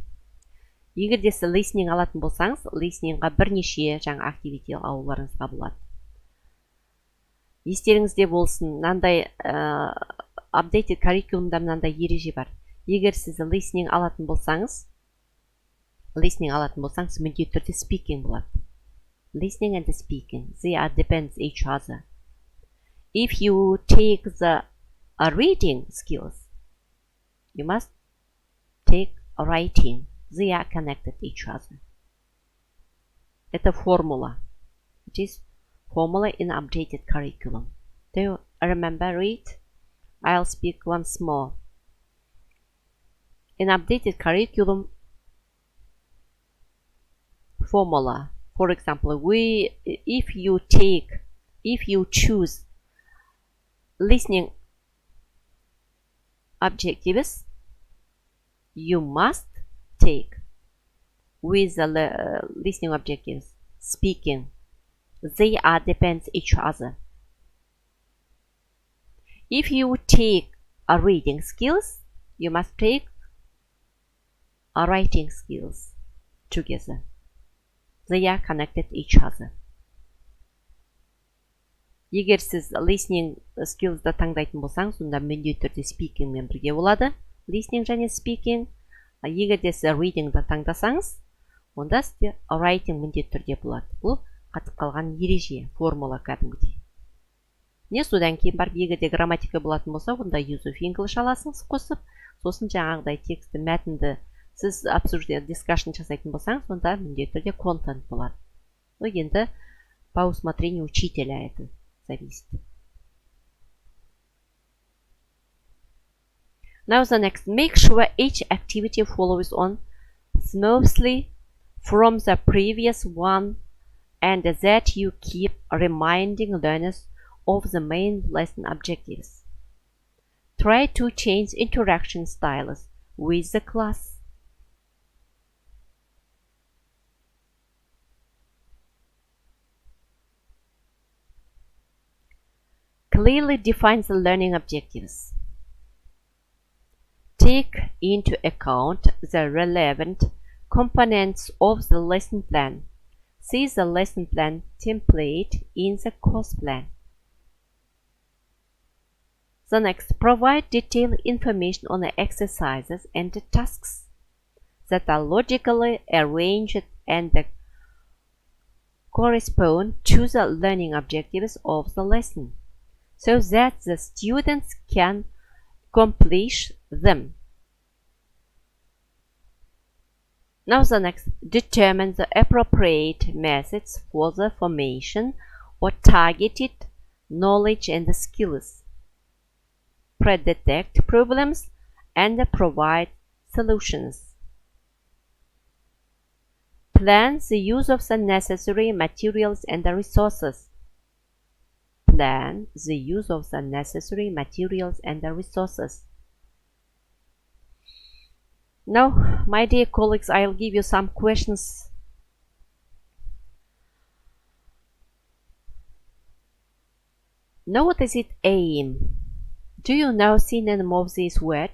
Егер де сіз listening алатын болсаңыз, listeningға бірнеше жаңа активити алуларыңызға болады. Естеріңізде болсын, мынандай updated curriculumда мынандай ереже бар. Егер сіз listening алатын болсаңыз, міндетті түрде speaking болады. Listening and speaking, they are depends each other. If you take the reading skills, you must take writing. They are connected each other. Это формула. It is formula in updated curriculum. Do you remember it? I'll speak once more. In updated curriculum formula, for example, if you choose listening objectives, you must take with the listening objectives speaking. They are depends each other. If you take a reading skills, you must take a writing skills together. They are connected each other. Егер сіз listening skills'ды таңдайтын болсаңыз, сонда міндетті түрде speaking мен бірге болады. Listening және speaking. Егер де сіз reading'ды таңдасаңыз, онда сізде writing міндетті түрде болады. Бұл қатып қалған ереже, формула кәдімгідей. Не содан кейін барып, егер де грамматика болатын болса, онда use of English аласыңыз қосып, сосын жаңағыдай тексті, мәтінді сіз discussion жасайтын болсаңыз, сонда міндетті түрде content болады. Енді по усмотрению учителя это зависит. Now the next, make sure each activity follows on smoothly from the previous one and that you keep reminding learners of the main lesson objectives. Try to change interaction styles with the class. Clearly define the learning objectives. Take into account the relevant components of the lesson plan. See the lesson plan template in the course plan. The next, provide detailed information on the exercises and the tasks that are logically arranged and correspond to the learning objectives of the lesson, so that the students can accomplish them. Now the next, determine the appropriate methods for the formation or targeted knowledge and skills. Predetect problems and provide solutions. Plan the use of the necessary materials and resources. Plan the use of the necessary materials and resources. Now, my dear colleagues, I'll give you some questions. Now, what is it aim? Do you know synonym of this word?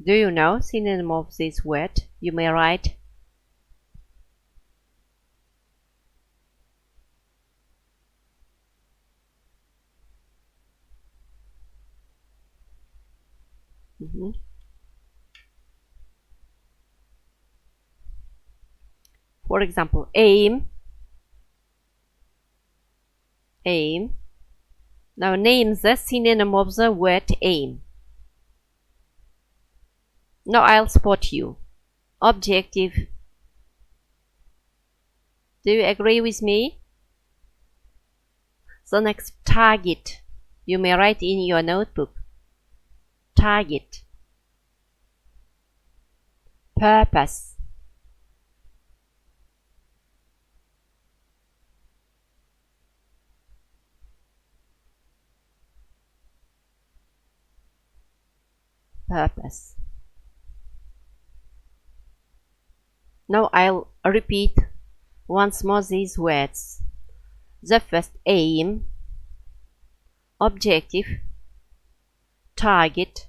Do you know synonym of this word? You may write. For example, aim. Aim. Now name the synonym of the word aim. Now I'll spot you. Objective. Do you agree with me? The next, target. You may write in your notebook. Target. Purpose. Purpose. Now I'll repeat once more these words. The first, aim, objective, target,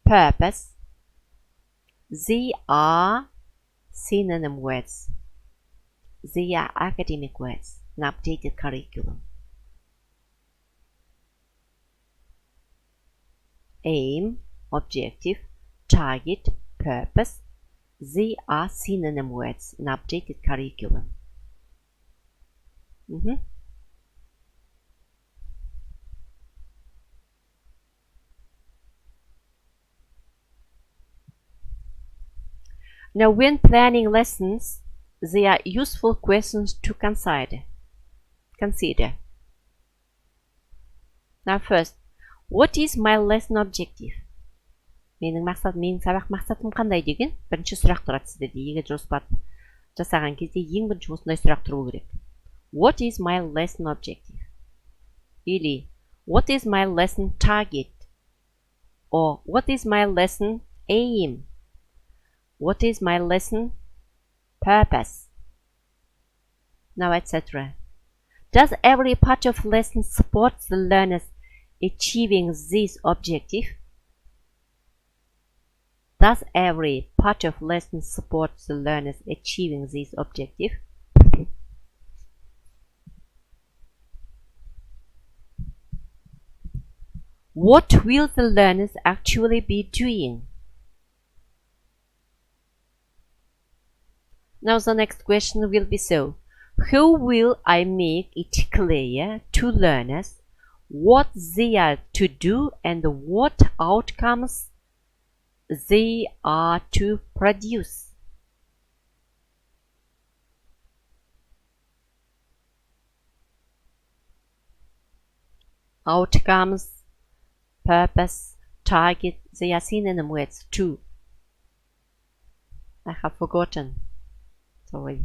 purpose. They are synonym words. They are academic words in updated curriculum. Aim, objective, target, purpose. They are synonym words in updated curriculum. Now, when planning lessons, there are useful questions to consider. Now, first, what is my lesson objective? Менің сабақ мақсатым қандай деген бірінші сұрақ тұрады сізде. Егер жоспар жасаған кезде ең бірінші осындай сұрақ тұру керек. What is my lesson objective? Или what is my lesson target? Or what is my lesson aim? What is my lesson purpose? Now, etc. Does every part of lesson support the learners achieving this objective? Does every part of lesson support the learners achieving this objective? What will the learners actually be doing? Now the next question will be so. How will I make it clear to learners what they are to do and what outcomes they are to produce? outcomes, purpose, target, they are synonym words too. I have forgotten. Sorry.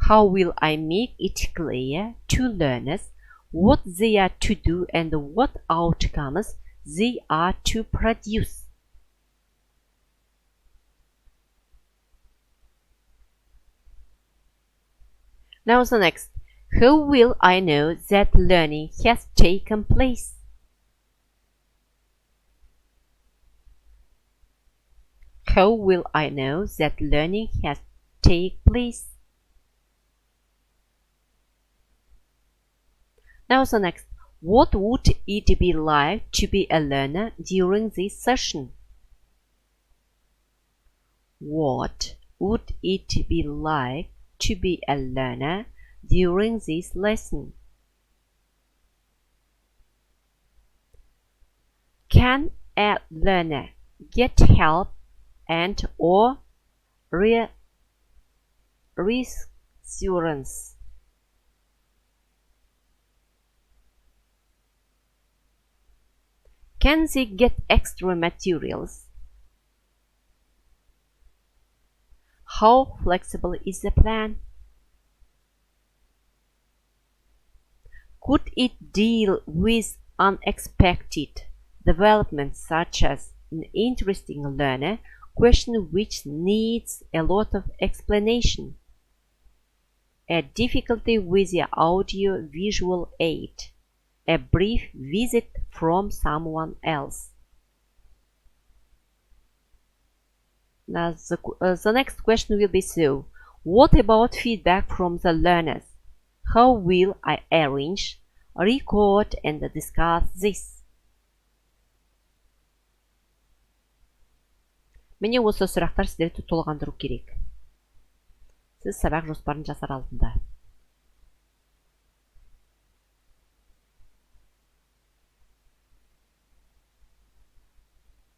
How will I make it clear to learners what they are to do and what outcomes they are to produce? Now the next. How will I know that learning has taken place? How will I know that learning has taken place? Now the next. What would it be like to be a learner during this session? What would it be like to be a learner during this lesson? Can a learner get help and or reassurance? Can they get extra materials? How flexible is the plan? Could it deal with unexpected developments such as an interesting learner question which needs a lot of explanation, a difficulty with the audio-visual aid, a brief visit from someone else? Now the next question will be so, what about feedback from the learners? How will I arrange, record and discuss this? Міне осы сұрақтар сіздерді толғандыру керек. Сіз сабақ жоспарын жасар алдында.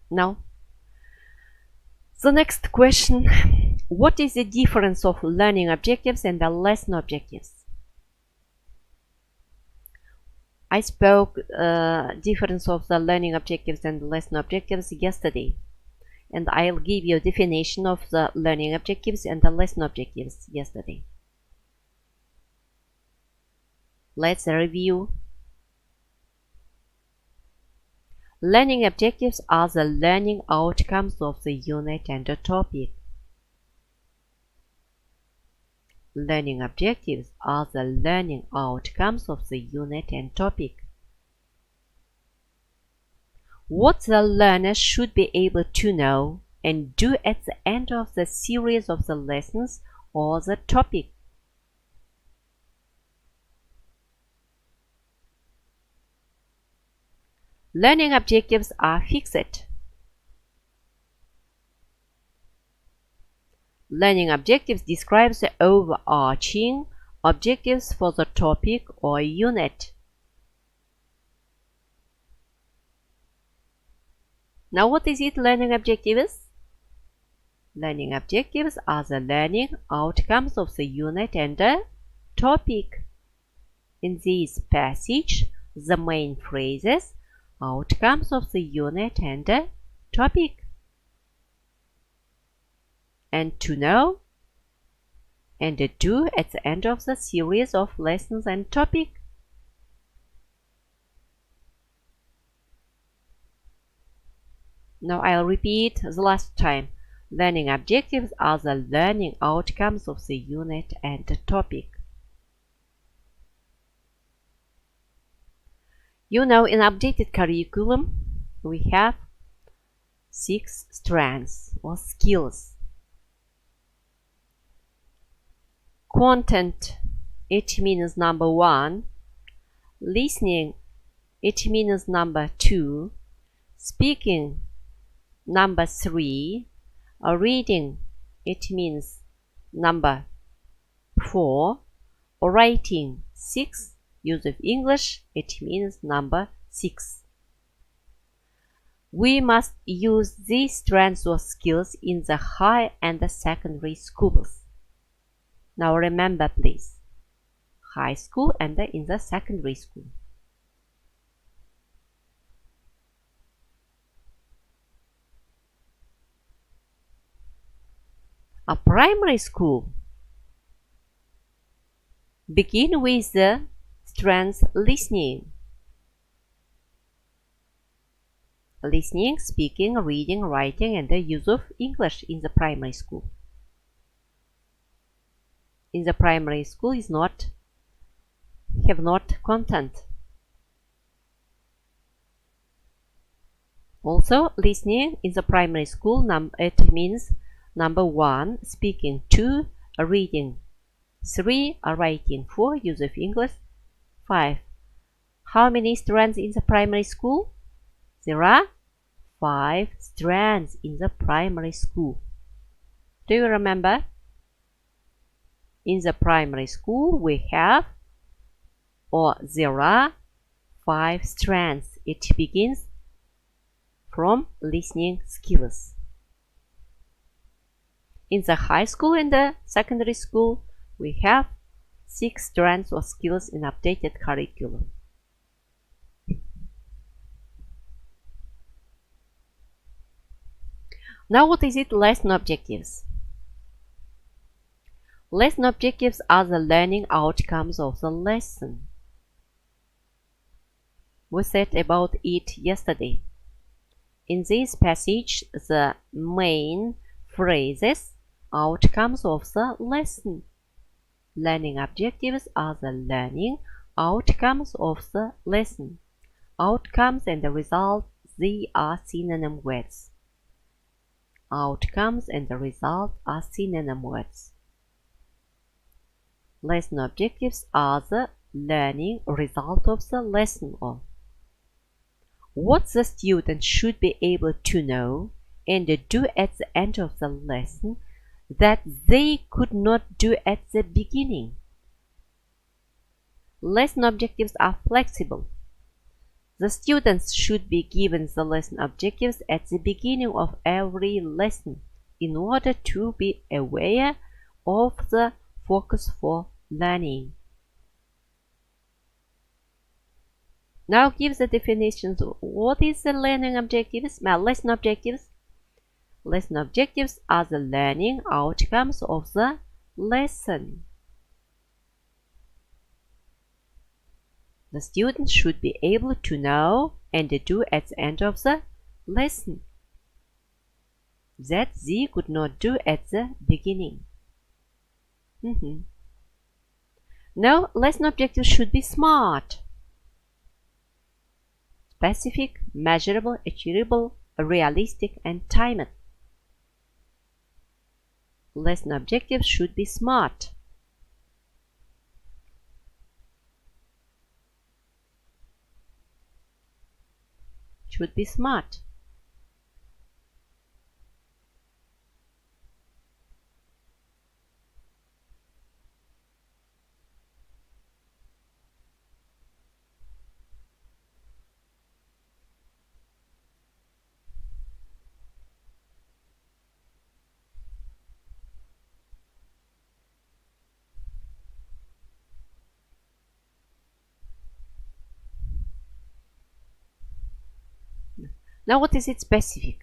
Now, the next question. What is the difference of learning objectives and the lesson objectives? I spoke difference of the learning objectives and lesson objectives yesterday, and I'll give you a definition of the learning objectives and the lesson objectives yesterday. Let's review. Learning objectives are the learning outcomes of the unit and the topic. Learning objectives are the learning outcomes of the unit and topic. What the learner should be able to know and do at the end of the series of the lessons or the topic. Learning objectives are fixed. Learning objectives describe the overarching objectives for the topic or unit. Now what is it learning objectives? Learning objectives are the learning outcomes of the unit and the topic. In this passage, the main phrases, outcomes of the unit and the topic. And to know and do at the end of the series of lessons and topic. Now I'll repeat the last time. Learning objectives are the learning outcomes of the unit and the topic. You know, in updated curriculum, we have 6 strands or skills. Content, it means number 1. Listening, it means number 2. Speaking, number 3. Reading, it means number 4. Writing, 6. Use of English, it means number 6. We must use these strands or skills in the high and the secondary schools. Now remember please, high school and in the secondary school. A primary school. Begin with the strengths listening. Listening, speaking, reading, writing, and the use of English in the primary school. In the primary school have not content. Also, listening in the primary school, it means number 1, speaking, 2, reading, 3, writing, 4, use of English, 5. How many strands in the primary school? There are 5 strands in the primary school. Do you remember? In the primary school we have, or there are 5 strands. It begins from listening skills. In the high school and the secondary school we have 6 strands or skills in updated curriculum. Now what is it? Lesson objectives. Lesson objectives are the learning outcomes of the lesson. We said about it yesterday. In this passage, the main phrases, outcomes of the lesson. Learning objectives are the learning outcomes of the lesson. Outcomes and the result, they are synonym words. Outcomes and the result are synonym words. Lesson objectives are the learning result of the lesson, or what the student should be able to know and do at the end of the lesson that they could not do at the beginning. Lesson objectives are flexible. The students should be given the lesson objectives at the beginning of every lesson in order to be aware of the focus for learning. Now give the definitions. What is the learning objectives? Lesson objectives. Lesson objectives are the learning outcomes of the lesson. The student should be able to know and do at the end of the lesson that they could not do at the beginning. Now, lesson objectives should be SMART. Specific, measurable, achievable, realistic, and timed. Lesson objectives should be SMART. Should be SMART. Now what is it? Specific.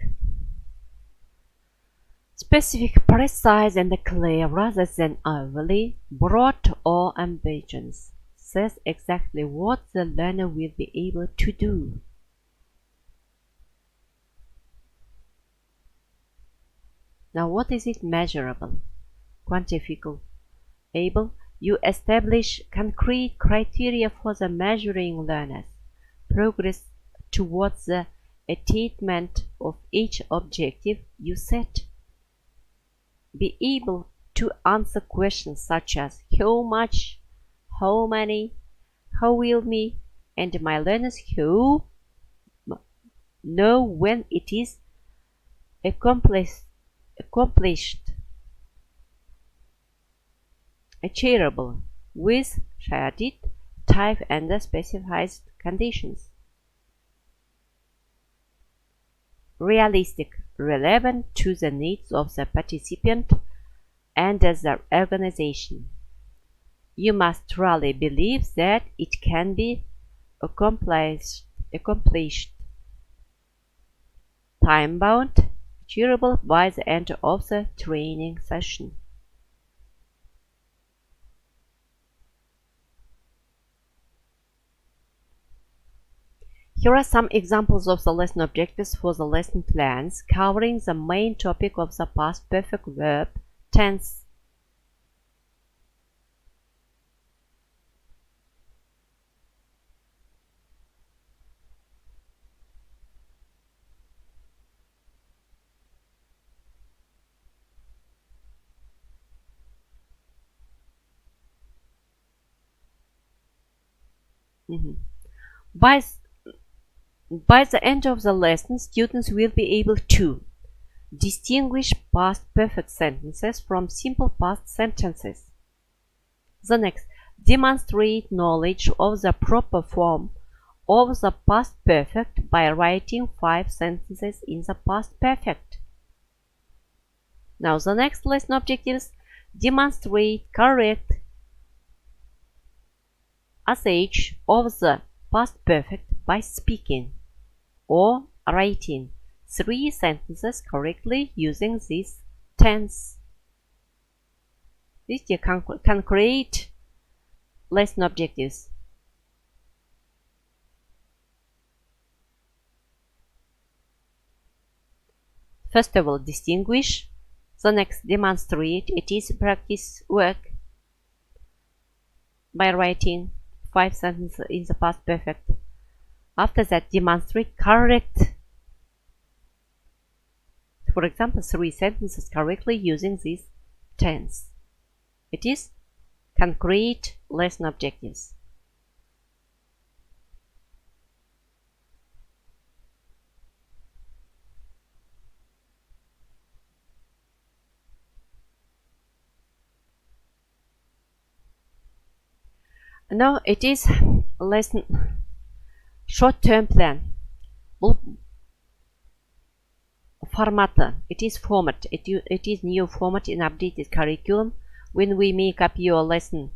Specific, precise and clear rather than overly broad or ambiguous. Says exactly what the learner will be able to do. Now what is it? Measurable. Quantifiable. Able. You establish concrete criteria for the measuring learners' progress towards the attainment of each objective you set. Be able to answer questions such as how much, how many, how will me, and my learners who know when it is accomplished, achievable with shaded type and specified conditions. Realistic, relevant to the needs of the participant and the organization. You must truly believe that it can be accomplished. Time-bound, durable by the end of the training session. Here are some examples of the lesson objectives for the lesson plans covering the main topic of the past perfect verb tense. By the end of the lesson, students will be able to distinguish past perfect sentences from simple past sentences. The next, demonstrate knowledge of the proper form of the past perfect by writing 5 sentences in the past perfect. Now the next lesson objectives: demonstrate correct usage of the past perfect by speaking or writing 3 sentences correctly using this tense. These can create lesson objectives. First of all, distinguish. The next, demonstrate. It is practice work by writing 5 sentences in the past perfect. After that, demonstrate correct. For example, 3 sentences correctly using this tense. It is can create lesson objectives. Now it is lesson short-term plan. Format. It is format. It is new format in updated curriculum. When we make up your lesson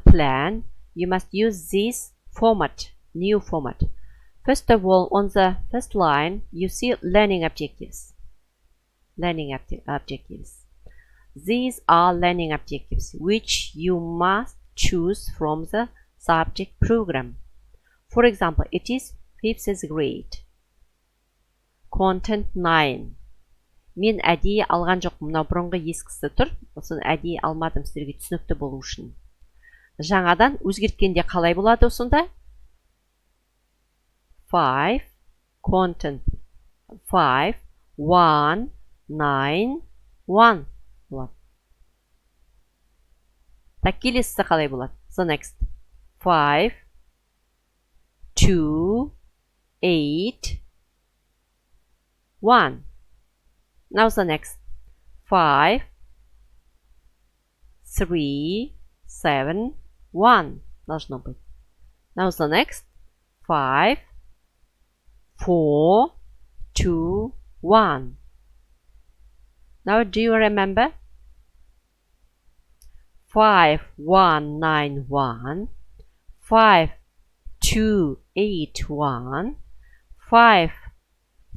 plan, you must use this format, new format. First of all, on the first line, you see learning objectives. Learning objectives. These are learning objectives which you must choose from the subject program. For example, it is 5th grade. Content 9. Мен әдейі алған жоқ, мынау бұрынғы ескісі тұр. Осыны әдейі алмадым сіздерге түсінікті болу үшін. Жаңадан өзгерткенде қалай болады осында? 5, content 5, 1, 9, 1 болады. Так, келесісі қалай болады? The next. 5, 2, 8, 1. Now the next. 5, 3, 7, 1. Должно быть. Now the next. 5, 4, 2, 1. Now do you remember? 5, 1, 9, 1. 5, 2, 8, 1. 5,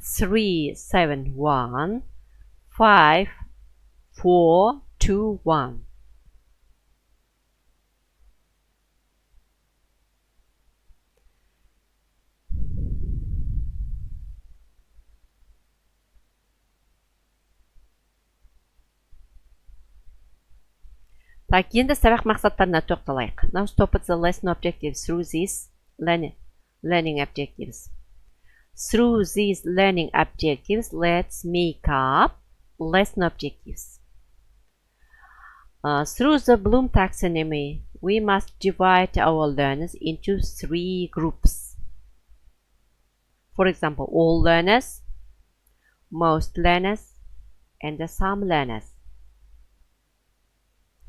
3, 7, 1. 5, 4, 2, 1. Так, енді сабақ мақсаттарына тоқталайық. Now stop at the lesson objectives through these learning objectives. Through these learning objectives, let's make up lesson objectives. Through the Bloom taxonomy, we must divide our learners into 3 groups. For example, all learners, most learners, and some learners.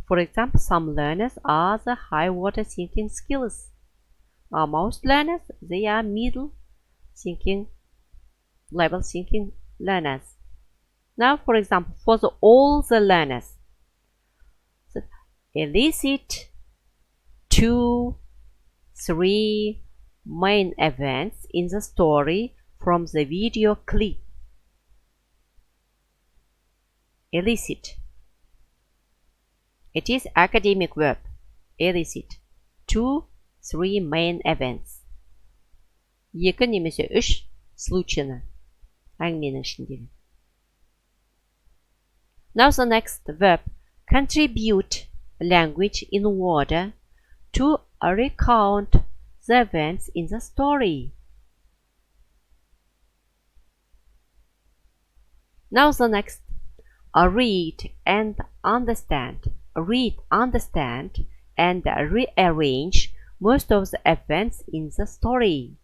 For example, some learners are the high water thinking skills. Most learners, they are middle thinking, level thinking learners. Now, for example, for all the learners, so elicit 2, 3 main events in the story from the video clip. elicit. It is academic verb, elicit. 2, 3 main events. 2 немесе 3 случайны әңгіменің ішіндегі. Now the next verb, contribute language in order to recount the events in the story. Now the next, read and understand. Read, understand, and rearrange most of the events in the story.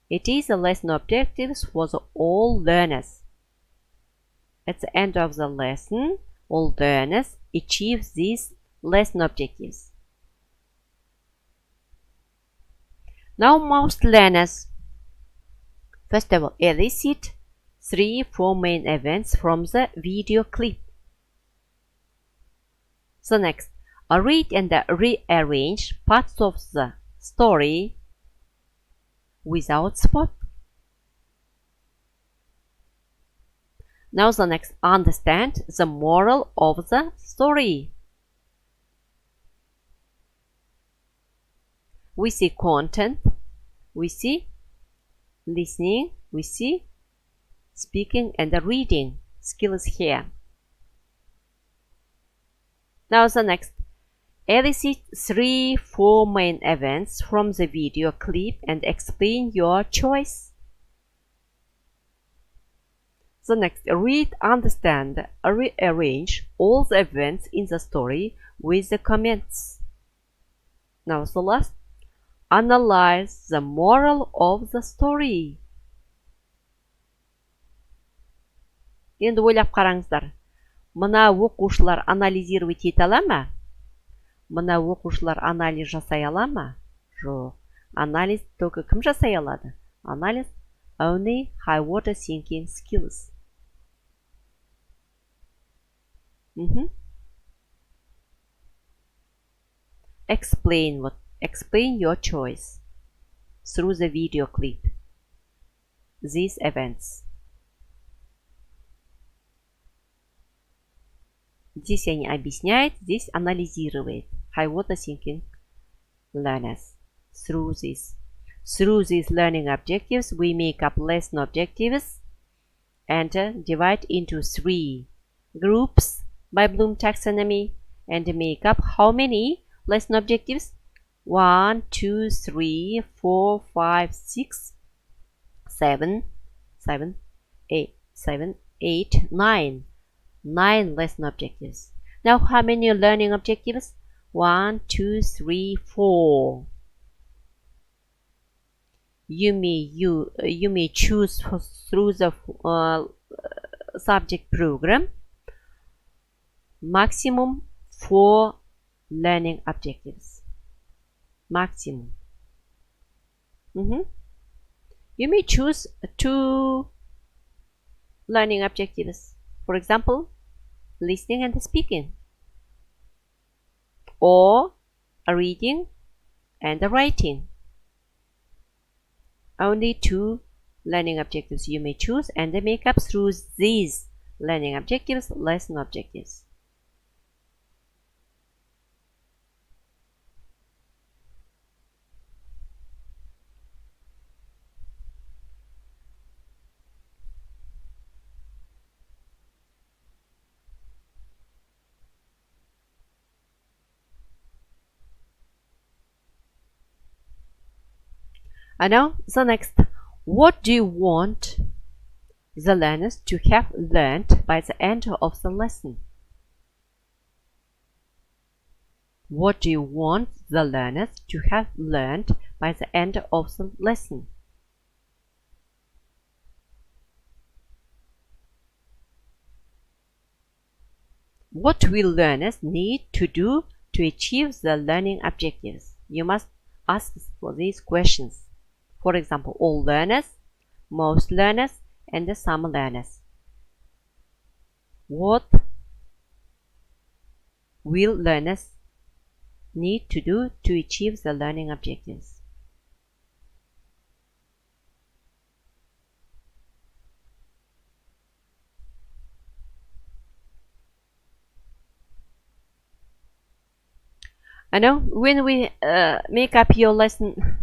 It is a lesson objectives for all learners. At the end of the lesson, all learners achieve these lesson objectives. Now most learners, first of all, elicit 3-4 main events from the video clip. The next, read and rearrange parts of the story without spot. Now the next, understand the moral of the story. We see content, we see listening, we see speaking and reading skills here. Now the next, elicit 3-4 main events from the video clip and explain your choice. The next, read, understand, rearrange all the events in the story with the comments. Now the last, analyze the moral of the story. Енді ойлап қараңыздар, мына оқушылар анализировать ете ала ма? Мына оқушылар анализ жасай ала ма? Жоқ. Анализ только кім жасай алады? Анализ only high order thinking skills. Explain your choice through the video clip. These events. Здесь они объясняют, здесь анализирует. High order thinking learners. Through these learning objectives, we make up lesson objectives and divide into 3 groups by Bloom taxonomy and make up how many lesson objectives? 1, 2, 3, 4, 5, 6, 7, 8, 9. 9 lesson objectives. Now how many learning objectives? 1, 2, 3, 4. You may choose through the subject program maximum 4 learning objectives. Maximum. You may choose 2 learning objectives. For example, listening and speaking, or reading and writing. Only 2 learning objectives you may choose and make up through these learning objectives lesson objectives. And now the next, what do you want the learners to have learned by the end of the lesson? What do you want the learners to have learned by the end of the lesson? What will learners need to do to achieve the learning objectives? You must ask for these questions. For example, all learners, most learners, and some learners. What will learners need to do to achieve the learning objectives? I know when we make up your lesson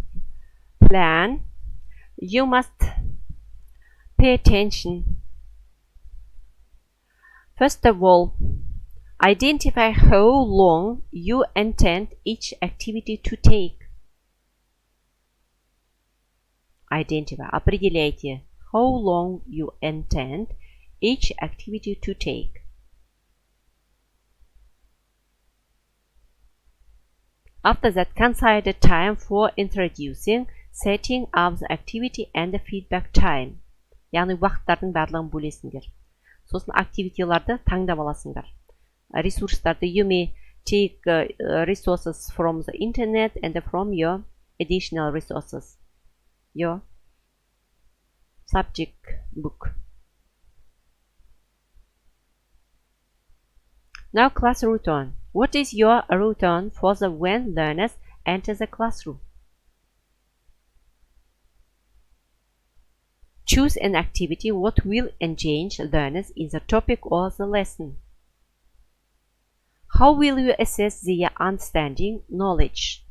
plan, you must pay attention. First of all, identify how long you intend each activity to take. Identify, определяйте how long you intend each activity to take. After that, consider time for introducing, setting up the activity and the feedback time. Яғни уақыттардың барлығын бөлесіңдер. Сосын активитиларды таңдап аласыңдар. Ресурстарды you may take resources from the internet and from your additional resources. Your subject book. Now class routine. What is your routine for the when learners enter the classroom? Choose an activity what will engage learners in the topic or the lesson. How will you assess their understanding, knowledge?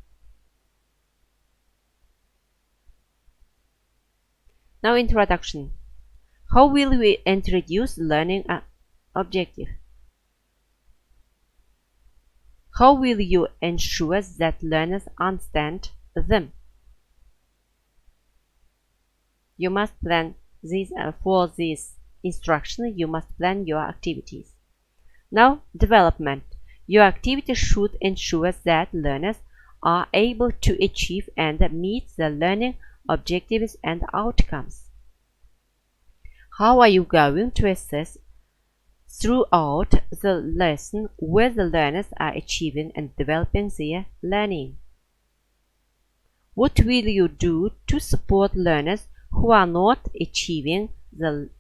Now introduction. How will we introduce learning objective? How will you ensure that learners understand them? You must plan this for this instruction. You must plan your activities. Now development. Your activity should ensure that learners are able to achieve and meet the learning objectives and outcomes. How are you going to assess throughout the lesson whether learners are achieving and developing their learning? What will you do to support learners who are not achieving the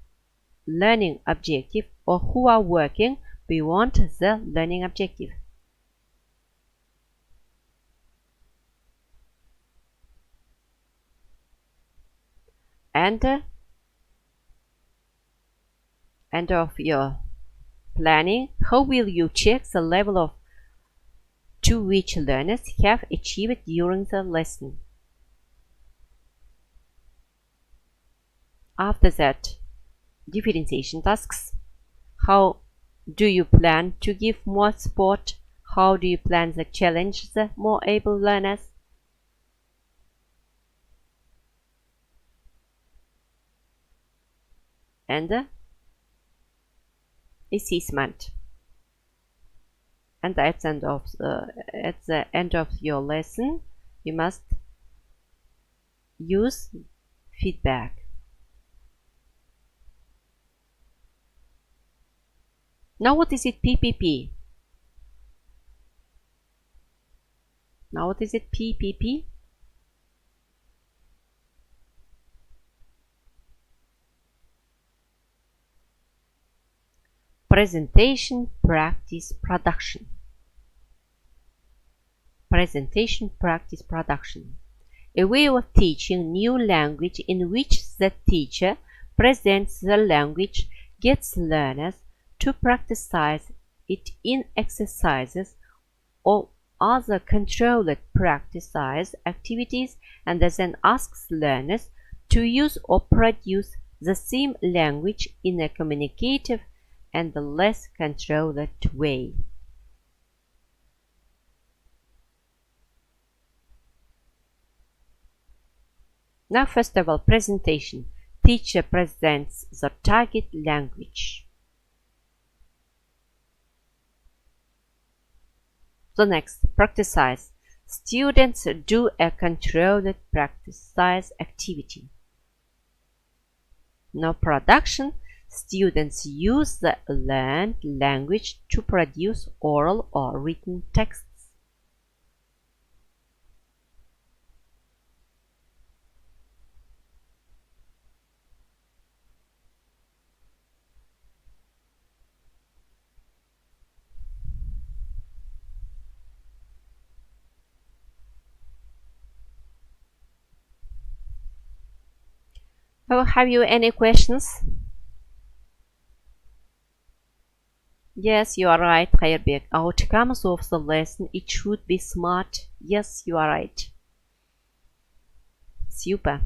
learning objective or who are working beyond the learning objective? End of your planning. How will you check the level of to which learners have achieved during the lesson? After that, differentiation tasks. How do you plan to give more support? How do you plan to challenge the more able learners? And assessment. And at the end of your lesson, you must use feedback. Now what is it PPP? Now what is it PPP? Presentation, practice, production. Presentation, practice, production. A way of teaching new language in which the teacher presents the language, gets learners to practice it in exercises or other controlled practice activities, and then asks learners to use or produce the same language in a communicative and less controlled way. Now, first of all, presentation. Teacher presents the target language. The next, practice. Students do a controlled practice activity. Now, production. Students use the learned language to produce oral or written texts. Oh, have you any questions? Yes, you are right, Khairbek. Outcomes of the lesson, it should be smart. Yes, you are right. Super.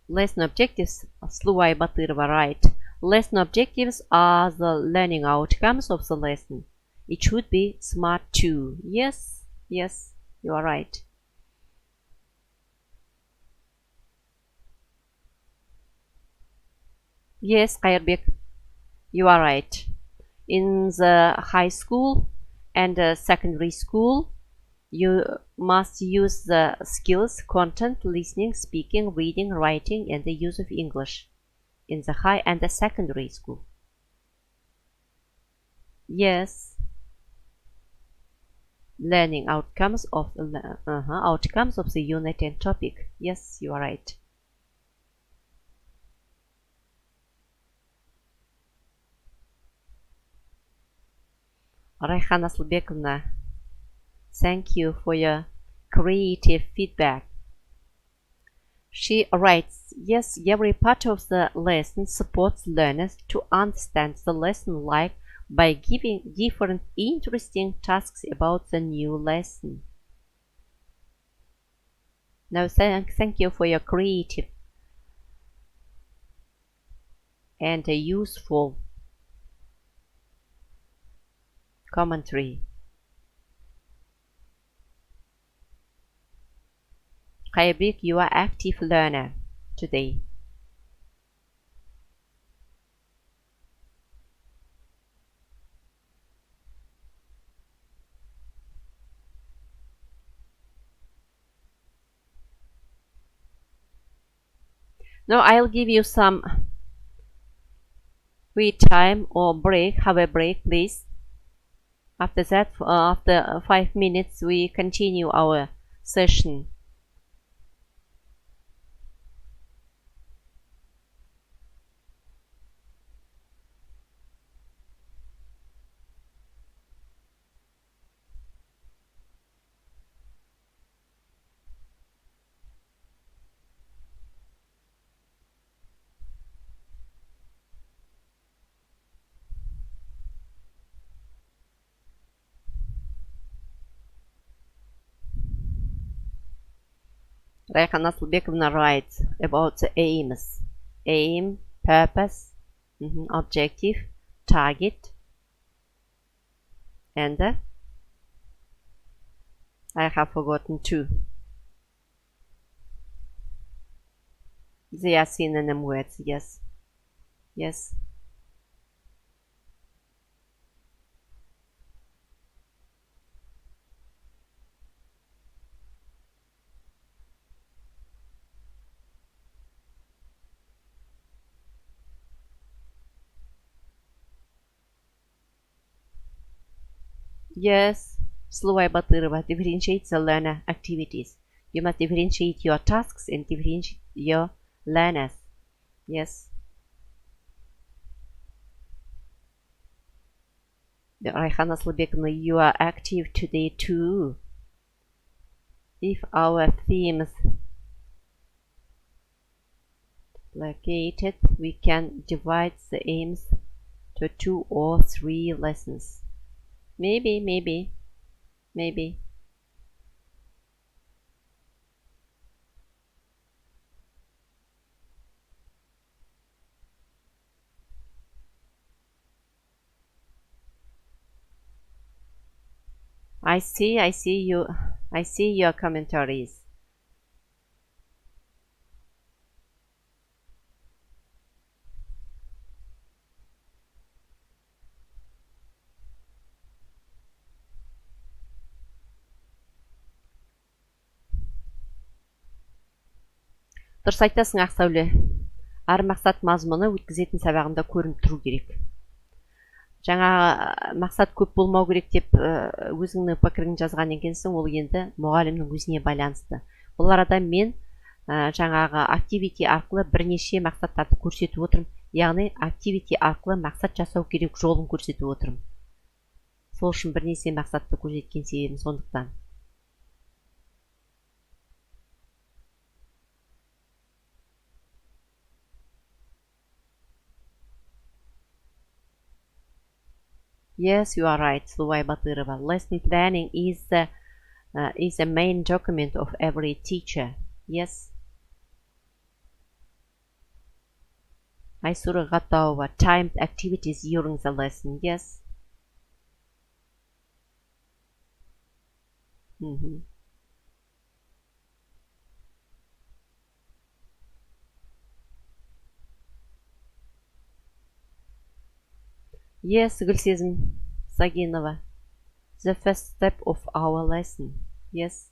Lesson objectives, Sluvay Batyrova, right. Lesson objectives are the learning outcomes of the lesson. It should be smart too. Yes, yes, you are right. Yes, Khairbek, you are right. In the high school and secondary school, you must use the skills, content, listening, speaking, reading, writing, and the use of English in the high and the secondary school. Yes, learning outcomes of outcomes of the unit and topic. Yes, you are right. Rayhan Asılbekovna, thank you for your creative feedback. She writes, yes, every part of the lesson supports learners to understand the lesson like by giving different interesting tasks about the new lesson. Now, thank you for your creative and useful commentary. Khairbek, you are active learner today. Now I'll give you some free time or break. Have a break, please. After that, after 5 minutes, we continue our session. Rayhan Asılbekovna writes about the aims. Aim, purpose, objective, target, and I have forgotten two. They are synonym words, yes. Yes. Yes, Sluvay Batyrova, differentiate the learner activities. You must differentiate your tasks and differentiate your learners. Yes. Rayhan Asılbekovna, you are active today too. If our themes located, we can divide the aims to 2 or 3 lessons. Maybe. I see your commentaries. Дұрыс айтасың, Ақсәуле. Ар мақсат мазмұны өткізетін сабағында көрініп тұру керек. Жаңа мақсат көп болмау керек деп өзіңнің пікірін жазған екенсің, ол енді мұғалімнің өзіне байланысты. Бұл арада мен жаңағы активити арқылы бірнеше мақсаттарды көрсетіп отырмын. Яғни активити арқылы мақсат жасау керек жолын көрсетіп отырмын. Сол үшін бірнеше мақсатты көрсеткен себебім сондықтан. Yes, you are right, Luvay Batırova. Lesson planning is a main document of every teacher. Yes. Aysura Gatova. Timed activities during the lesson. Yes. Mhm. Yes, Gülsezim Saginova. The first step of our lesson. Yes.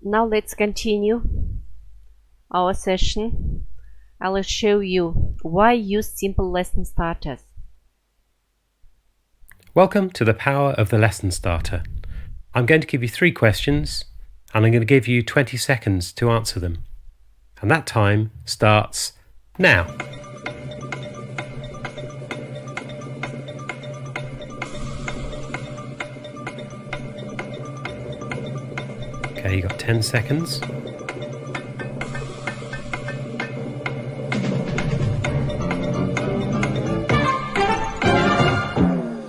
Now let's continue our session. I will show you why use simple lesson starters. Welcome to the power of the lesson starter. I'm going to give you 3 questions and I'm going to give you 20 seconds to answer them. And that time starts now. Okay, you got 10 seconds.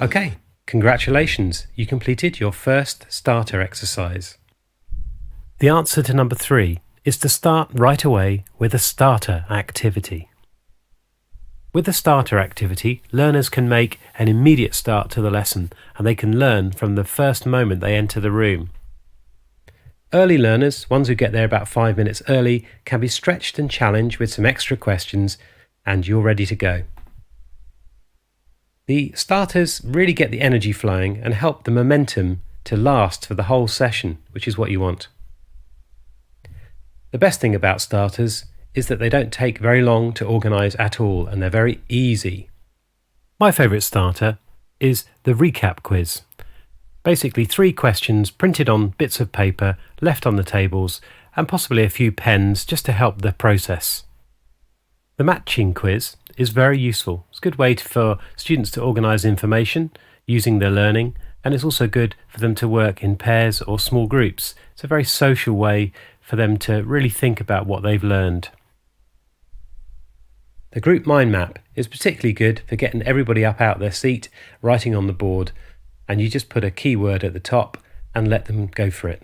Okay, congratulations, you completed your first starter exercise. The answer to number 3 is to start right away with a starter activity. With the starter activity, learners can make an immediate start to the lesson and they can learn from the first moment they enter the room. Early learners, ones who get there about 5 minutes early, can be stretched and challenged with some extra questions and you're ready to go. The starters really get the energy flowing and help the momentum to last for the whole session, which is what you want. The best thing about starters is that they don't take very long to organise at all and they're very easy. My favourite starter is the recap quiz. Basically 3 questions printed on bits of paper, left on the tables, and possibly a few pens just to help the process. The matching quiz is very useful. It's a good way for students to organise information using their learning, and it's also good for them to work in pairs or small groups. It's a very social way for them to really think about what they've learned. The group mind map is particularly good for getting everybody up out their seat, writing on the board, and you just put a keyword at the top and let them go for it.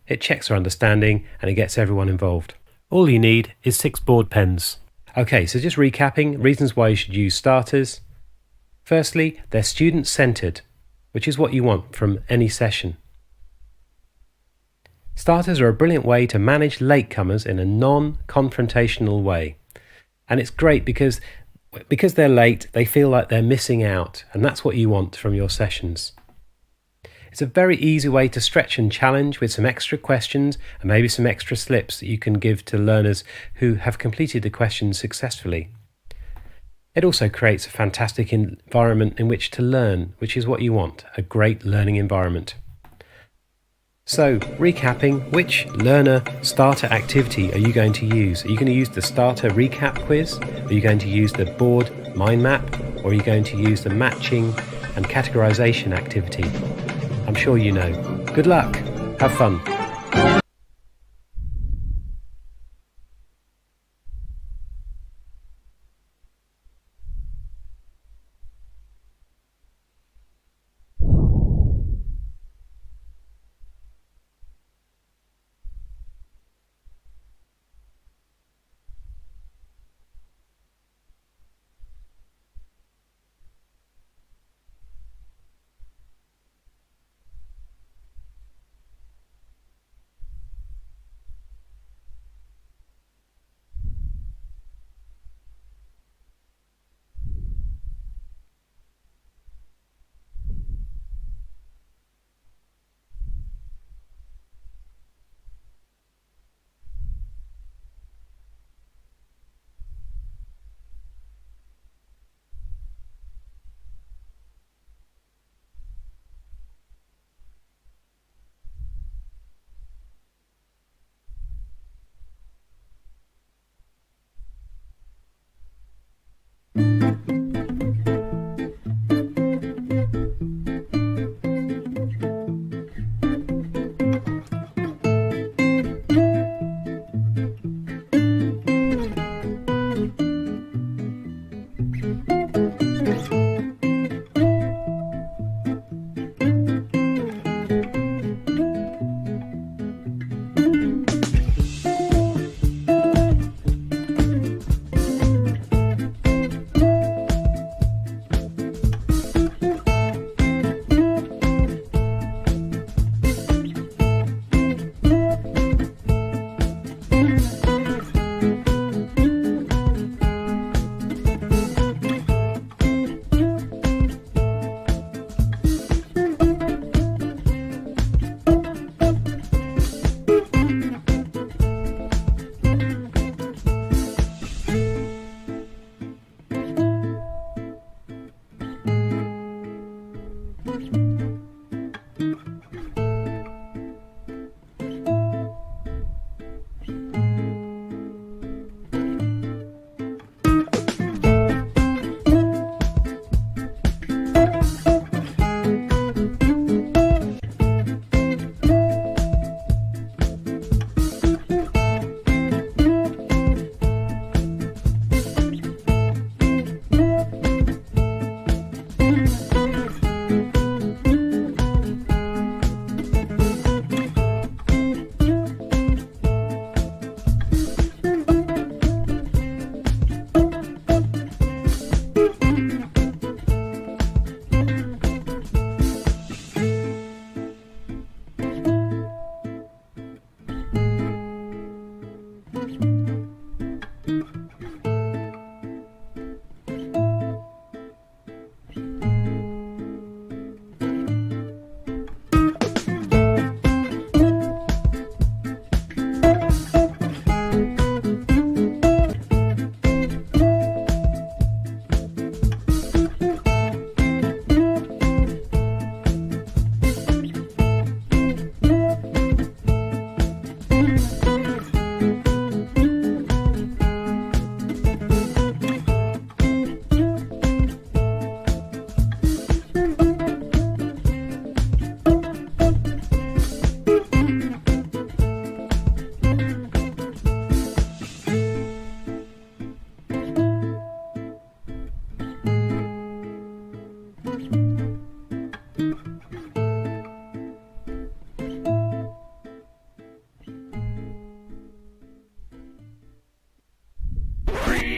It checks their understanding and it gets everyone involved. All you need is 6 board pens. Okay, so just recapping, reasons why you should use starters. Firstly, they're student-centred, which is what you want from any session. Starters are a brilliant way to manage latecomers in a non-confrontational way. And it's great because they're late, they feel like they're missing out, and that's what you want from your sessions. It's a very easy way to stretch and challenge with some extra questions and maybe some extra slips that you can give to learners who have completed the questions successfully. It also creates a fantastic environment in which to learn, which is what you want, a great learning environment. So, recapping, which learner starter activity are you going to use? Are you going to use the starter recap quiz? Are you going to use the board mind map? Or are you going to use the matching and categorization activity? I'm sure you know. Good luck. Have fun.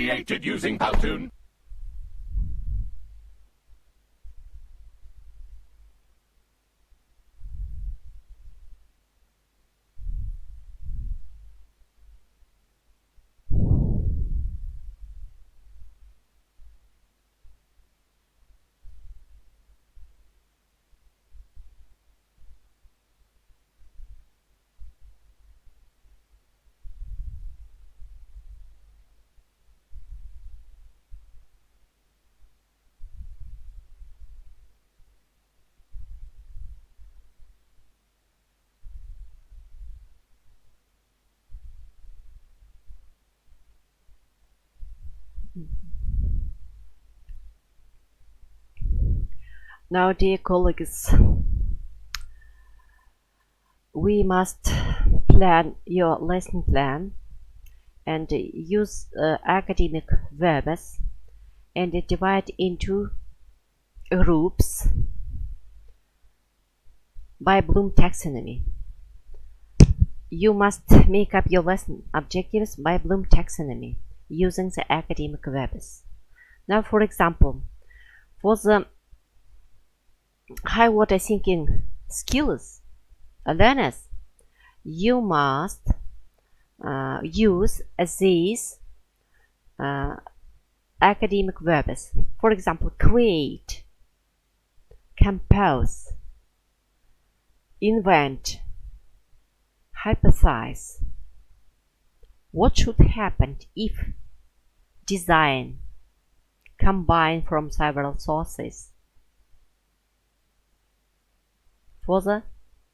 created using Powtoon. Now, dear colleagues, we must plan your lesson plan and use academic verbs and divide into groups by Bloom taxonomy. You must make up your lesson objectives by Bloom taxonomy using the academic verbs. Now, for example, for the high water thinking skills learners, you must use these academic verbs. For example, create, compose, invent, hypothesize. What should happen if design combine from several sources? For the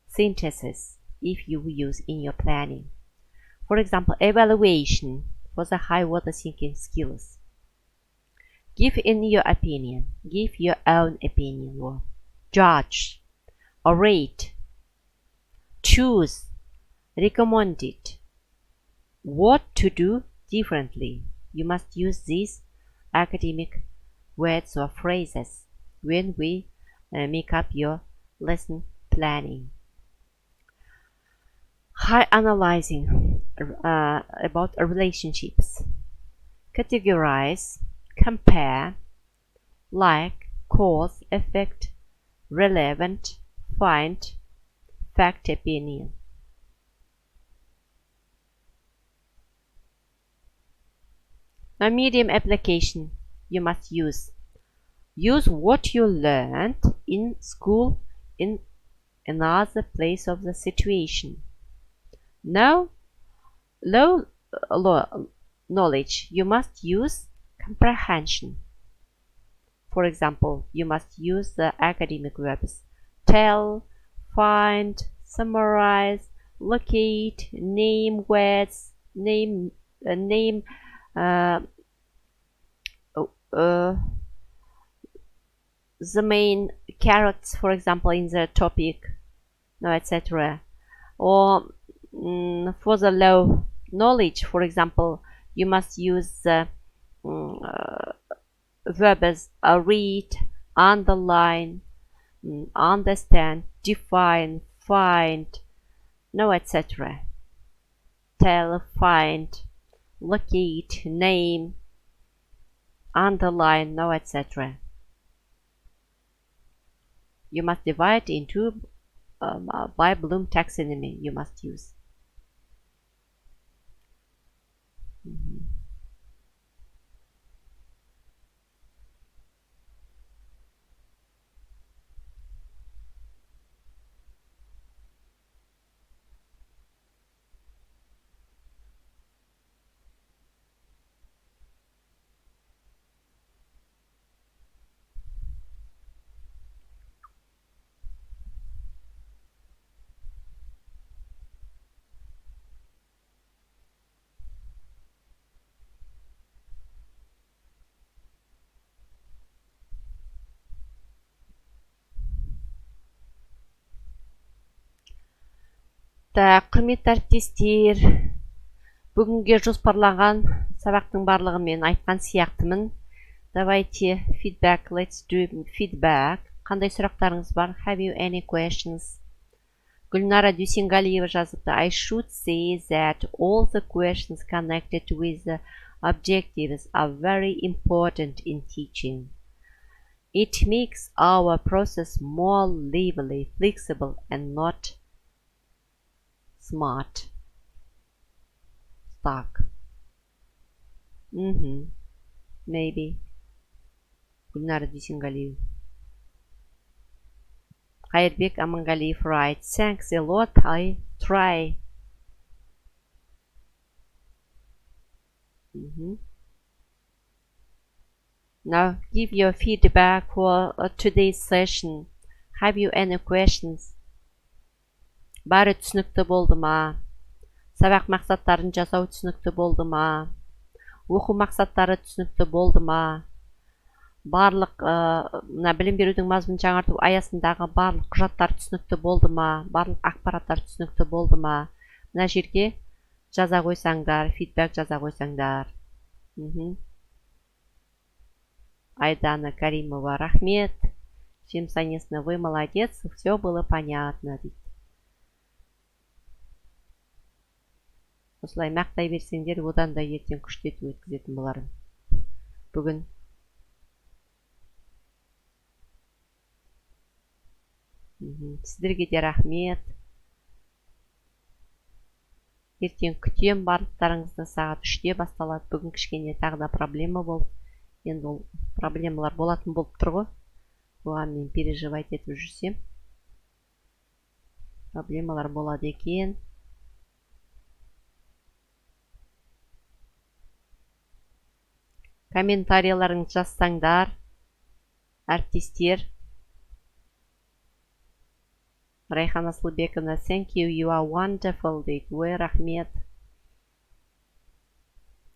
synthesis, if you use in your planning. For example, evaluation for the high water thinking skills. Give in your opinion, give your own opinion, or judge, or rate, choose, recommend it. What to do differently? You must use these academic words or phrases when we make up your lesson planning. High analyzing about relationships. Categorize, compare, like, cause, effect, relevant, find, fact, opinion. Now, medium application you must use. Use what you learned in school in another place of the situation. Now, low knowledge, you must use comprehension. For example, you must use the academic verbs tell, find, summarize, locate, name words, name the main characters, for example, in the topic, etc. Or for the low knowledge, for example, you must use the verbs read, underline, understand, define, find, etc. Tell, find, locate, name, underline, etc. You must divide into by Bloom taxonomy you must use. Құрметті әріптестер, бүгінге жоспарлаған сабақтың барлығын мен айтқан сияқтымын. Давайте feedback, let's do feedback. Қандай сұрақтарыңыз бар? Have you any questions? Gulnara Dusingalieva жазыпты. I should say that all the questions connected with the objectives are very important in teaching. It makes our process more lively, flexible, and not smart. Stuck. Maybe. Gulnara Dusingalieva. Khayerbek Amangaliev writes, thanks a lot, I try. Now give your feedback for today's session. Have you any questions? Бәрі түсінікті болды ма? Сабақ мақсаттарын жасау түсінікті болды ма? Оқу мақсаттары түсінікті болды ма? Барлық білім берудің мазмұнын жаңарту аясындағы барлық құжаттар түсінікті болды ма? Барлық ақпараттар түсінікті болды ма? Мына жерге жаза қойсаңдар, фидбэк жаза қойсаңдар. Айдана Каримова, рахмет. Шемсанесна, вы молодец, все было понятно. Осылай мақтай берсеңдер, одан да ертең күштетіп өткізетін боларым. Бүгін сіздерге де рахмет. Ертең күтем барлықтарыңызды, сағат 3-те басталады. Бүгін кішкене тағы да проблема болды. Енді ол проблемалар болатын болып тұр ғой. Оған мен переживать етіп жүрсем, проблемалар болады екен. Комментарияларыңызды жазсаңдар, әріптестер. Райхан Асылбековна, thank you, you are wonderful, дейді. Ой, рахмет.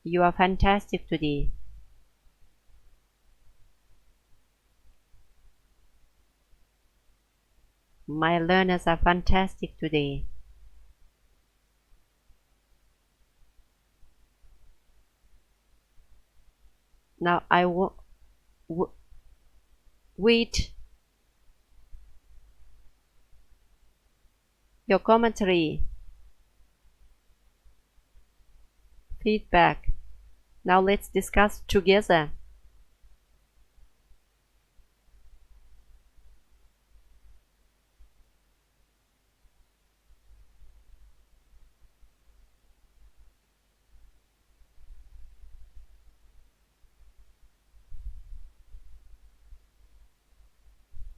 You are fantastic today. My learners are fantastic today. Now I wait your commentary, feedback. Now let's discuss together.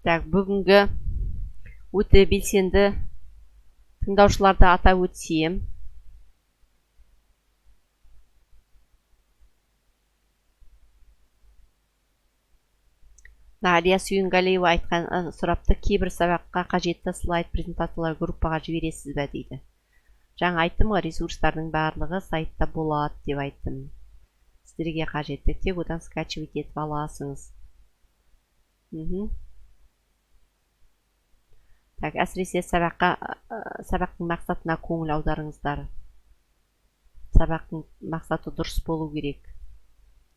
Так, бүгінгі өте белсенді тыңдаушыларды атап өтсем. Алия Сүйінғалиева айтқан сұрапты, кейбір сабаққа қажетті слайд презентациялар группаға жібересіз бе дейді. Жаңа айттым ғой, ресурстардың барлығы сайтта болады деп айттым. Сіздерге қажетті, тек одан скачивать етіп аласыңыз. Так, әсіресе сабақтың мақсатына көңіл аударыңыздар. Сабақтың мақсаты дұрыс болу керек.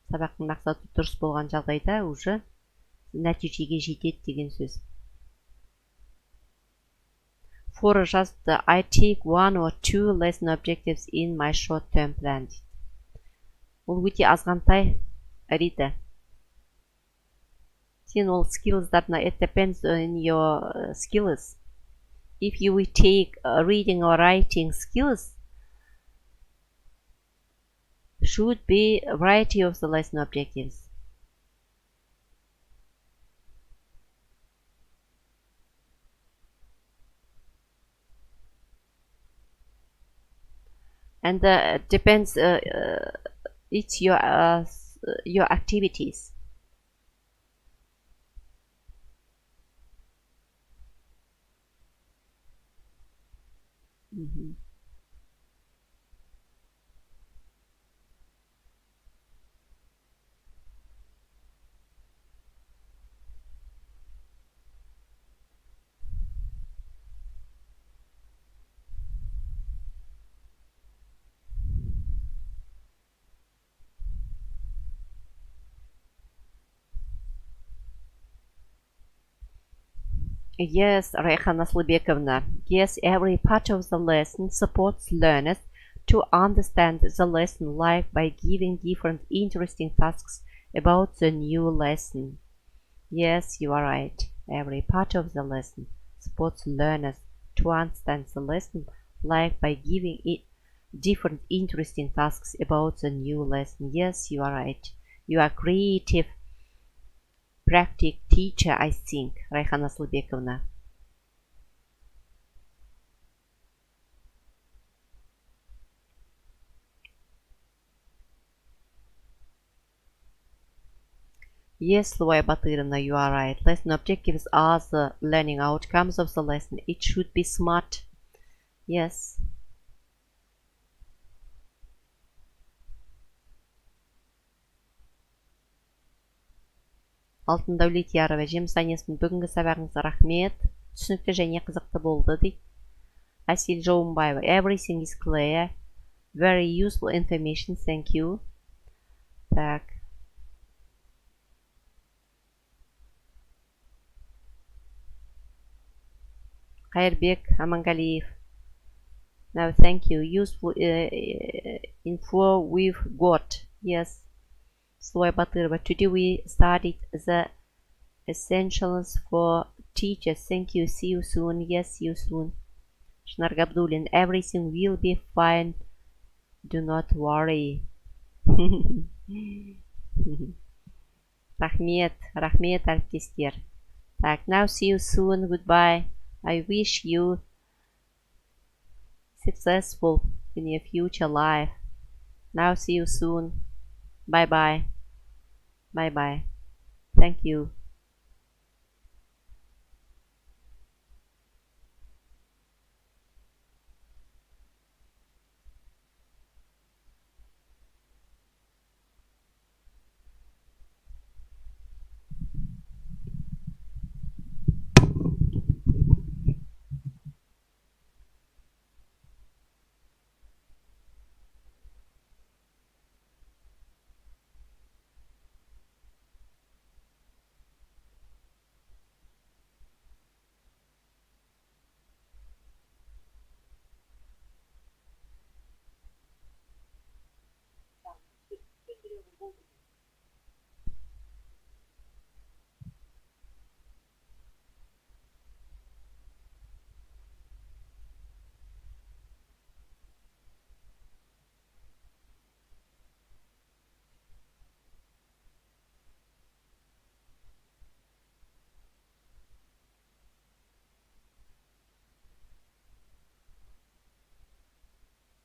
Сабақтың мақсаты дұрыс болған жағдайда уже нәтижеге жетеді деген сөз. Фора жазды, I take 1 or 2 lesson objectives in my short-term plan. Ол өте азғантай, Рита. Сен ол skillsдарына, it depends on your skills. If you will take reading or writing skills, should be a variety of the lesson objectives. And depends, it's your activities. Yes, Rayhan Aslibekovna. Yes, every part of the lesson supports learners to understand the lesson like by giving different interesting tasks about the new lesson. Yes, you are right. Every part of the lesson supports learners to understand the lesson like by giving it different interesting tasks about the new lesson. Yes, you are right. You are creative, practical teacher, I think, Rayhan Aslibekovna. Yes, Luaya Batyrina, you are right. Lesson objectives are the learning outcomes of the lesson. It should be smart. Yes. Алтын Дәулет Ярова, Жеміс Анесмін, бүгінгі сабағыңызға рахмет. Түсінікті және қызықты болды дейді. Асел Жауымбаева, everything is clear. Very useful information, thank you. Так. Қайырбек Амангалиев. No, thank you. Useful info we've got. Yes. Sloy Batyrova. Today we studied the essentials for teachers. Thank you. See you soon. Yes, see you soon. Шнар Габдуллин. Everything will be fine. Do not worry. Рахмет. Рахмет, әріптестер. Так, now see you soon. Goodbye. I wish you successful in your future life. Now see you soon. Bye bye. Bye bye. Thank you.